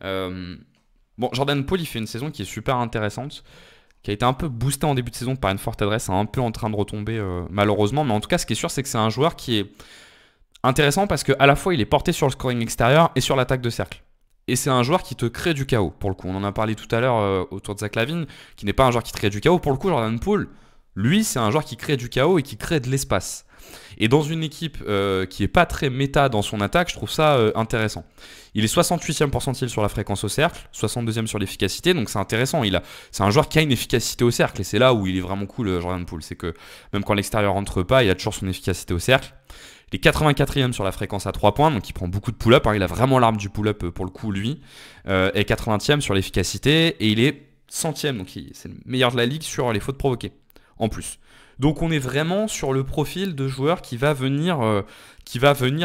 bon, Jordan Poole il fait une saison qui est super intéressante, qui a été un peu boosté en début de saison par une forte adresse, un peu en train de retomber malheureusement, mais en tout cas ce qui est sûr c'est que c'est un joueur qui est intéressant parce qu'à la fois il est porté sur le scoring extérieur et sur l'attaque de cercle. Et c'est un joueur qui te crée du chaos, pour le coup. On en a parlé tout à l'heure autour de Zach LaVine, qui n'est pas un joueur qui te crée du chaos. Pour le coup, Jordan Poole, lui, c'est un joueur qui crée du chaos et qui crée de l'espace. Et dans une équipe qui n'est pas très méta dans son attaque, je trouve ça intéressant. Il est 68e percentile sur la fréquence au cercle, 62e sur l'efficacité, donc c'est intéressant. C'est un joueur qui a une efficacité au cercle, et c'est là où il est vraiment cool, Jordan Poole. C'est que même quand l'extérieur rentre pas, il a toujours son efficacité au cercle. Il est 84e sur la fréquence à 3 points, donc il prend beaucoup de pull-up. Hein, il a vraiment l'arme du pull-up pour le coup, lui. Et 80e sur l'efficacité, et il est 100e, donc c'est le meilleur de la ligue sur les fautes provoquées, en plus. Donc on est vraiment sur le profil de joueur qui va venir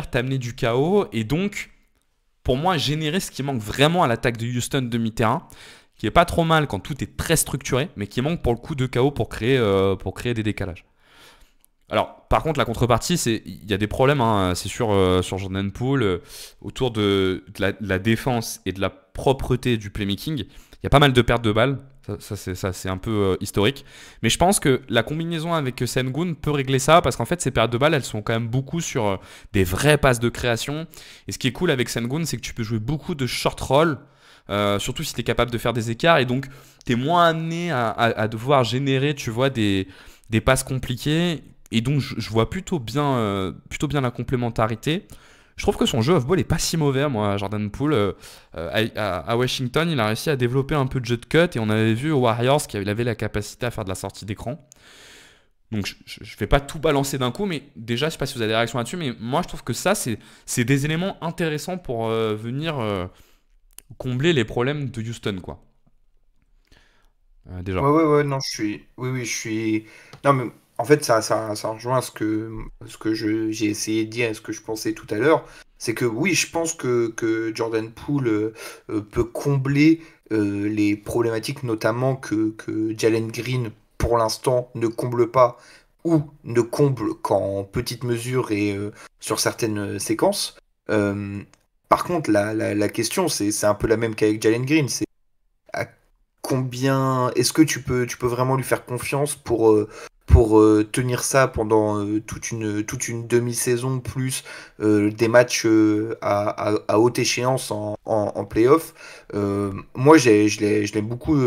t'amener du chaos, et donc, pour moi, générer ce qui manque vraiment à l'attaque de Houston demi-terrain, qui est pas trop mal quand tout est très structuré, mais qui manque pour le coup de chaos pour créer des décalages. Alors, par contre, la contrepartie, il y a des problèmes, hein, c'est sûr, sur Jordan Poole, autour de la défense et de la propreté du playmaking. Il y a pas mal de pertes de balles, ça c'est un peu historique. Mais je pense que la combinaison avec Sengun peut régler ça, parce qu'en fait, ces pertes de balles, elles sont quand même beaucoup sur des vraies passes de création. Et ce qui est cool avec Sengun, c'est que tu peux jouer beaucoup de short roll, surtout si tu es capable de faire des écarts, et donc tu es moins amené à devoir générer, tu vois, des passes compliquées. Et donc je vois plutôt bien la complémentarité. Je trouve que son jeu off-ball est pas si mauvais, moi, Jordan Poole. À Washington, il a réussi à développer un peu de jeu de cut, et on avait vu aux Warriors qu'il avait la capacité à faire de la sortie d'écran. Donc je vais pas tout balancer d'un coup, mais déjà, je sais pas si vous avez des réactions là-dessus, mais moi je trouve que ça, c'est des éléments intéressants pour venir combler les problèmes de Houston, quoi. Déjà. Ouais, non, je suis. Non, mais en fait, ça rejoint ce que j'ai essayé de dire et ce que je pensais tout à l'heure. C'est que oui, je pense que Jordan Poole peut combler les problématiques, notamment que Jalen Green, pour l'instant, ne comble pas ou ne comble qu'en petite mesure et sur certaines séquences. Euh, Par contre, la question, c'est un peu la même qu'avec Jalen Green. C'est à combien est-ce que tu peux vraiment lui faire confiance pour tenir ça pendant toute une demi-saison plus des matchs à haute échéance en playoff. Moi, je l'aime beaucoup,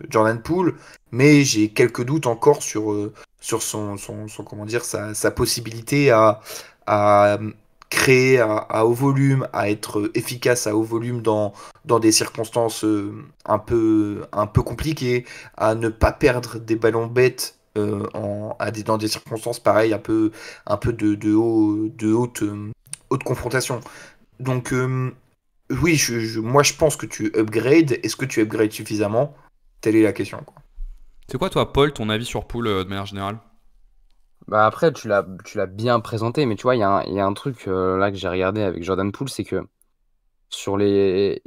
Jordan Poole, mais j'ai quelques doutes encore sur comment dire, sa possibilité à créer à haut volume, à être efficace à haut volume dans des circonstances un peu compliquées, à ne pas perdre des ballons bêtes dans des circonstances pareilles, un peu de haute confrontation. Donc, oui, moi je pense que tu upgrades. Est-ce que tu upgrades suffisamment? Telle est la question, quoi. C'est quoi, toi, Paul, ton avis sur Poole de manière générale? Bah après, tu l'as bien présenté, mais tu vois, il y a un truc là que j'ai regardé avec Jordan Poole, c'est que sur les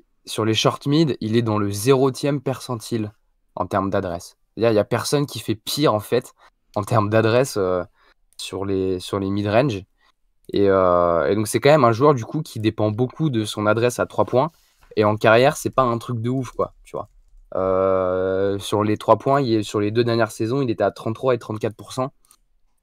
short mid, il est dans le 0e percentile en termes d'adresse. C'est-à-dire, il n'y a personne qui fait pire, en fait, en termes d'adresse sur les mid-range. Et donc, c'est quand même un joueur, du coup, qui dépend beaucoup de son adresse à 3 points. Et en carrière, c'est pas un truc de ouf, quoi, tu vois. Sur les 3 points, sur les 2 dernières saisons, il était à 33 et 34%.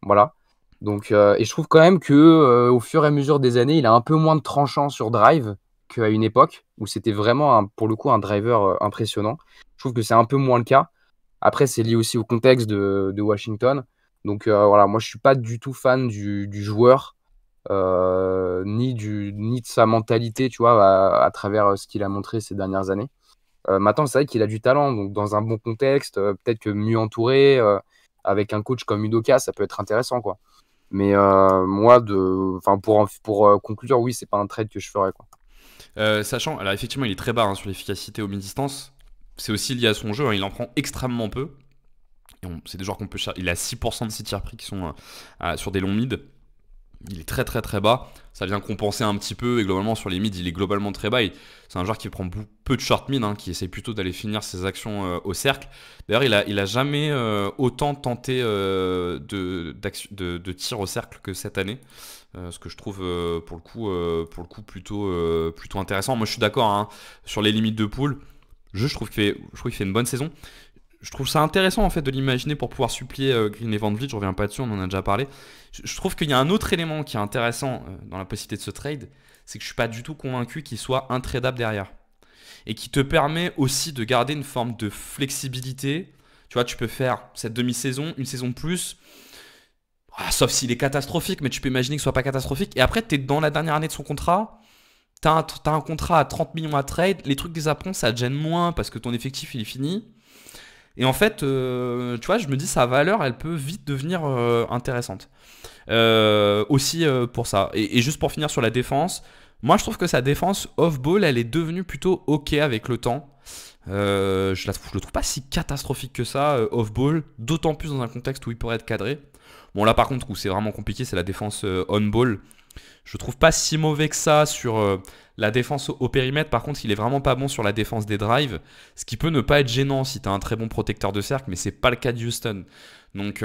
Voilà. Donc, et je trouve quand même que au fur et à mesure des années, il a un peu moins de tranchant sur drive qu'à une époque où c'était vraiment pour le coup un driver impressionnant. Je trouve que c'est un peu moins le cas. Après, c'est lié aussi au contexte de Washington. Donc voilà, moi je suis pas du tout fan du joueur, ni de sa mentalité, tu vois, à travers ce qu'il a montré ces dernières années. Maintenant, c'est vrai qu'il a du talent, donc dans un bon contexte, peut-être que mieux entouré, avec un coach comme Udoka, ça peut être intéressant, quoi. Mais moi, pour conclure, oui, c'est pas un trade que je ferais, quoi. Sachant, alors effectivement, il est très bas hein, sur l'efficacité aux mi-distance. C'est aussi lié à son jeu, hein, il en prend extrêmement peu. C'est des joueurs qu'on peut chercher. Il a 6% de ses tirs pris qui sont sur des longs mid. Il est très très très bas. Ça vient compenser un petit peu et globalement sur les mid, il est globalement très bas. C'est un joueur qui prend peu de short mid, hein, qui essaye plutôt d'aller finir ses actions au cercle. D'ailleurs, il a jamais autant tenté de tir au cercle que cette année. Ce que je trouve pour le coup plutôt intéressant. Moi je suis d'accord hein, sur les limites de pool. Je trouve qu'il fait une bonne saison. Je trouve ça intéressant en fait de l'imaginer pour pouvoir supplier Green et Van Vliet. Je reviens pas dessus, on en a déjà parlé. Je trouve qu'il y a un autre élément qui est intéressant dans la possibilité de ce trade, c'est que je suis pas du tout convaincu qu'il soit intradable derrière et qui te permet aussi de garder une forme de flexibilité. Tu vois, tu peux faire cette demi-saison, une saison de plus. Sauf s'il est catastrophique, mais tu peux imaginer qu'il soit pas catastrophique. Et après, tu es dans la dernière année de son contrat. T'as un contrat à 30 millions à trade. Les trucs des apprends, ça te gêne moins parce que ton effectif, il est fini. Et en fait, tu vois, je me dis, sa valeur, elle peut vite devenir intéressante. Aussi pour ça. Et juste pour finir sur la défense, moi, je trouve que sa défense off-ball, elle est devenue plutôt OK avec le temps. Je le trouve pas si catastrophique que ça, off-ball. D'autant plus dans un contexte où il pourrait être cadré. Bon, là, par contre, où c'est vraiment compliqué, c'est la défense on-ball. Je trouve pas si mauvais que ça sur la défense au périmètre. Par contre, il est vraiment pas bon sur la défense des drives. Ce qui peut ne pas être gênant si tu as un très bon protecteur de cercle, mais c'est pas le cas de Houston. Donc,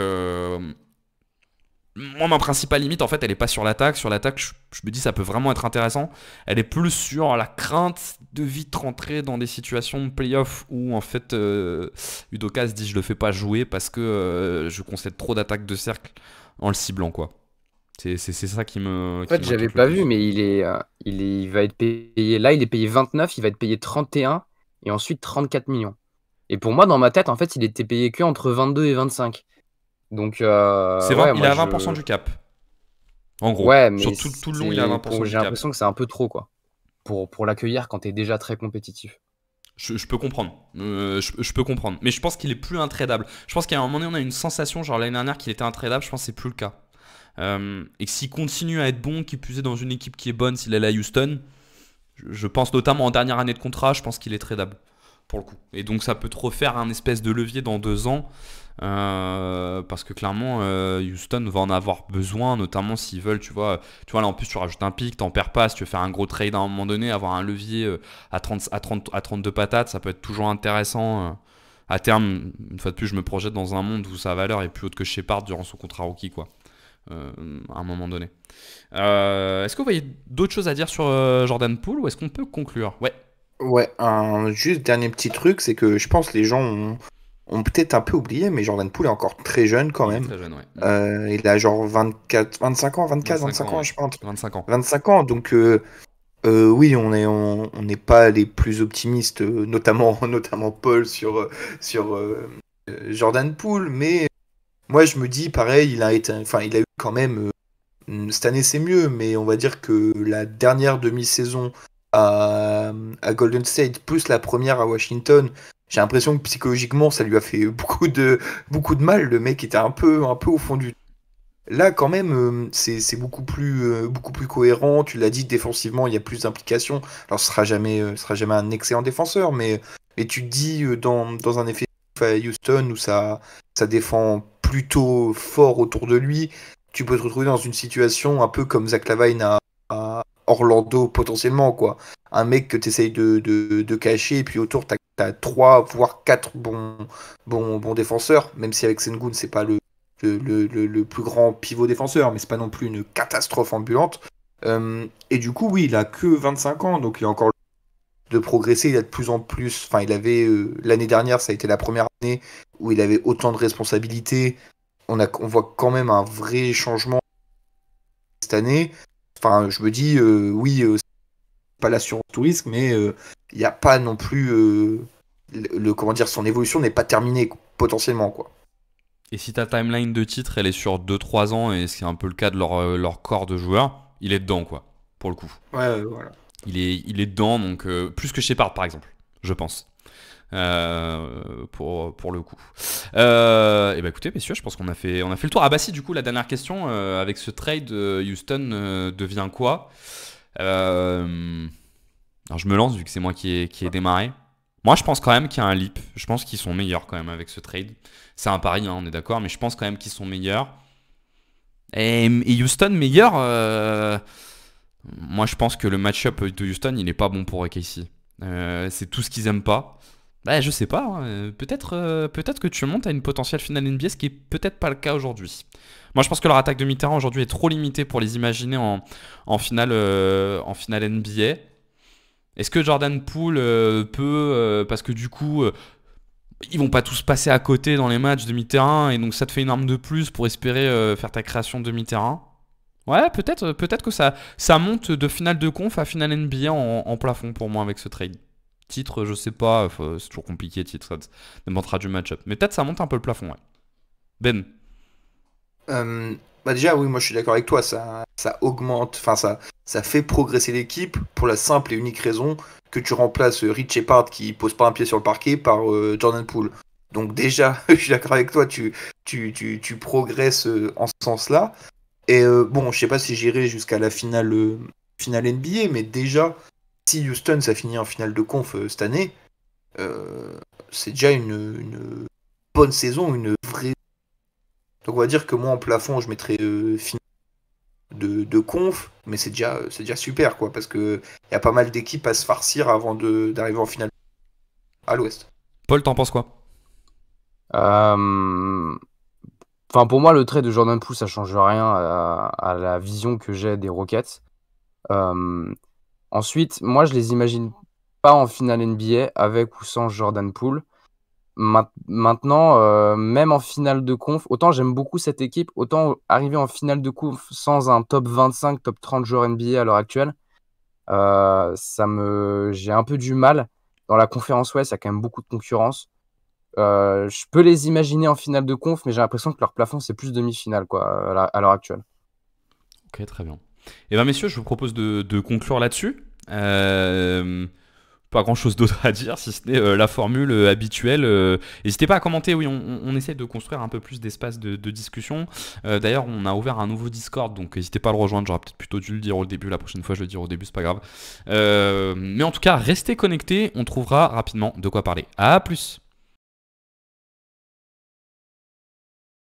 moi, ma principale limite, en fait, elle est pas sur l'attaque. Sur l'attaque, je me dis ça peut vraiment être intéressant. Elle est plus sur la crainte de vite rentrer dans des situations de playoff où, en fait, Udoka se dit je le fais pas jouer parce que je concède trop d'attaques de cercle en le ciblant, quoi. C'est ça qui me. En fait, j'avais pas vu, mais il va être payé. Là, il est payé 29, il va être payé 31 et ensuite 34 millions. Et pour moi, dans ma tête, en fait, il était payé que entre 22 et 25. Donc, il ouais, est à 20% du cap. En gros, ouais, mais sur tout le long, il est à 20% du j'ai cap. l'impression que c'est un peu trop, quoi, pour l'accueillir quand t'es déjà très compétitif. Je peux comprendre. Je peux comprendre. Mais je pense qu'il est plus intradable. Je pense qu'à un moment donné, on a une sensation, genre l'année dernière, qu'il était intradable. Je pense que c'est plus le cas. Et que s'il continue à être bon, qui plus est dans une équipe qui est bonne, s'il est à Houston, je pense notamment en dernière année de contrat, je pense qu'il est tradable pour le coup. Et donc ça peut te refaire un espèce de levier dans 2 ans. Parce que clairement Houston va en avoir besoin, notamment s'ils veulent, tu vois là en plus tu rajoutes un pic, t'en perds pas, si tu veux faire un gros trade à un moment donné, avoir un levier à 32 patates, ça peut être toujours intéressant. À terme, une fois de plus, je me projette dans un monde où sa valeur est plus haute que Shepard durant son contrat rookie, quoi. À un moment donné. Est-ce que vous voyez d'autres choses à dire sur Jordan Poole, ou est-ce qu'on peut conclure? Ouais. Ouais, juste dernier petit truc, c'est que je pense que les gens ont peut-être un peu oublié, mais Jordan Poole est encore très jeune quand Il est même. très jeune, ouais. Il a genre 25 ans, 25 25 ans, ans, ouais. je sais pas, 25 ans. 25 ans, donc oui, on n'est pas les plus optimistes, notamment Paul sur Jordan Poole, mais moi je me dis pareil, il a eu quand même cette année c'est mieux, mais on va dire que la dernière demi-saison à Golden State plus la première à Washington, j'ai l'impression que psychologiquement ça lui a fait beaucoup de mal. Le mec était un peu au fond du. Là, quand même, c'est beaucoup plus cohérent. Tu l'as dit, défensivement, il y a plus d'implication. Alors, ce sera jamais un excellent défenseur, mais tu te dis, dans un effet à Houston où ça défend plutôt fort autour de lui, tu peux te retrouver dans une situation un peu comme Zach LaVine à Orlando, potentiellement, quoi. Un mec que tu essayes de cacher, et puis autour, t'as 3, voire 4 bons défenseurs, même si avec Sengun, c'est pas le plus grand pivot défenseur, mais c'est pas non plus une catastrophe ambulante. Et du coup, oui, il a que 25 ans, donc il a encore de progresser. Il a de plus en plus. Enfin, il avait l'année dernière, ça a été la première année où il avait autant de responsabilités. On voit quand même un vrai changement cette année. Enfin, je me dis, oui, c'est pas l'assurance tout risque, mais il n'y a pas non plus comment dire, son évolution n'est pas terminée potentiellement, quoi. Et si ta timeline de titre elle est sur 2-3 ans, et c'est un peu le cas de leur corps de joueurs, il est dedans, quoi, pour le coup. Ouais, voilà. Il est dedans, donc plus que Shepard par exemple, je pense. Pour le coup. Et bah écoutez, messieurs, je pense qu'on a fait le tour. Ah bah si, du coup, la dernière question, avec ce trade, Houston devient quoi? Alors je me lance vu que c'est moi qui ai démarré. Moi, je pense quand même qu'il y a un leap. Je pense qu'ils sont meilleurs quand même avec ce trade. C'est un pari, hein, on est d'accord, mais je pense quand même qu'ils sont meilleurs. Et Houston meilleur, moi je pense que le match-up de Houston, il est pas bon pour OKC. C'est tout ce qu'ils aiment pas. Bah, je sais pas, hein. Peut-être que tu montes à une potentielle finale NBA, ce qui est peut-être pas le cas aujourd'hui. Moi, je pense que leur attaque de mi-terrain aujourd'hui est trop limitée pour les imaginer en finale NBA. Est-ce que Jordan Poole peut, parce que du coup, ils vont pas tous passer à côté dans les matchs de mi-terrain, et donc ça te fait une arme de plus pour espérer faire ta création de mi-terrain. Ouais, peut-être que ça monte de finale de conf à finale NBA en plafond pour moi avec ce trade. Titre, je sais pas, c'est toujours compliqué, titre, ça dépendra du match-up. Mais peut-être ça monte un peu le plafond, ouais. Ben. Bah déjà, oui, moi je suis d'accord avec toi, ça augmente, enfin ça fait progresser l'équipe pour la simple et unique raison que tu remplaces Rich Shepard qui pose pas un pied sur le parquet par Jordan Poole. Donc déjà, je suis d'accord avec toi, tu progresses en ce sens-là. Et bon, je sais pas si j'irai jusqu'à la finale NBA, mais déjà, si Houston ça finit en finale de conf cette année, c'est déjà une bonne saison, une vraie. Donc on va dire que moi en plafond je mettrais finale de conf, mais c'est déjà super quoi, parce que il y a pas mal d'équipes à se farcir avant d'arriver en finale à l'Ouest. Paul, t'en penses quoi? Enfin, pour moi, le trade de Jordan Poole, ça change rien à la vision que j'ai des Rockets. Ensuite, moi, je les imagine pas en finale NBA avec ou sans Jordan Poole. Maintenant, même en finale de conf, autant j'aime beaucoup cette équipe, autant arriver en finale de conf sans un top 25, top 30 joueur NBA à l'heure actuelle, j'ai un peu du mal. Dans la conférence Ouest, il y a quand même beaucoup de concurrence. Je peux les imaginer en finale de conf, mais j'ai l'impression que leur plafond, c'est plus demi-finale, quoi, à l'heure actuelle. Ok, très bien. Et bien, messieurs, je vous propose de conclure là-dessus. pas grand chose d'autre à dire si ce n'est la formule habituelle. N'hésitez pas à commenter, oui, on essaie de construire un peu plus d'espace de discussion. D'ailleurs, on a ouvert un nouveau Discord, donc n'hésitez pas à le rejoindre. J'aurais peut-être plutôt dû le dire au début, la prochaine fois je le dire au début, c'est pas grave. Mais en tout cas, restez connectés, on trouvera rapidement de quoi parler. À plus.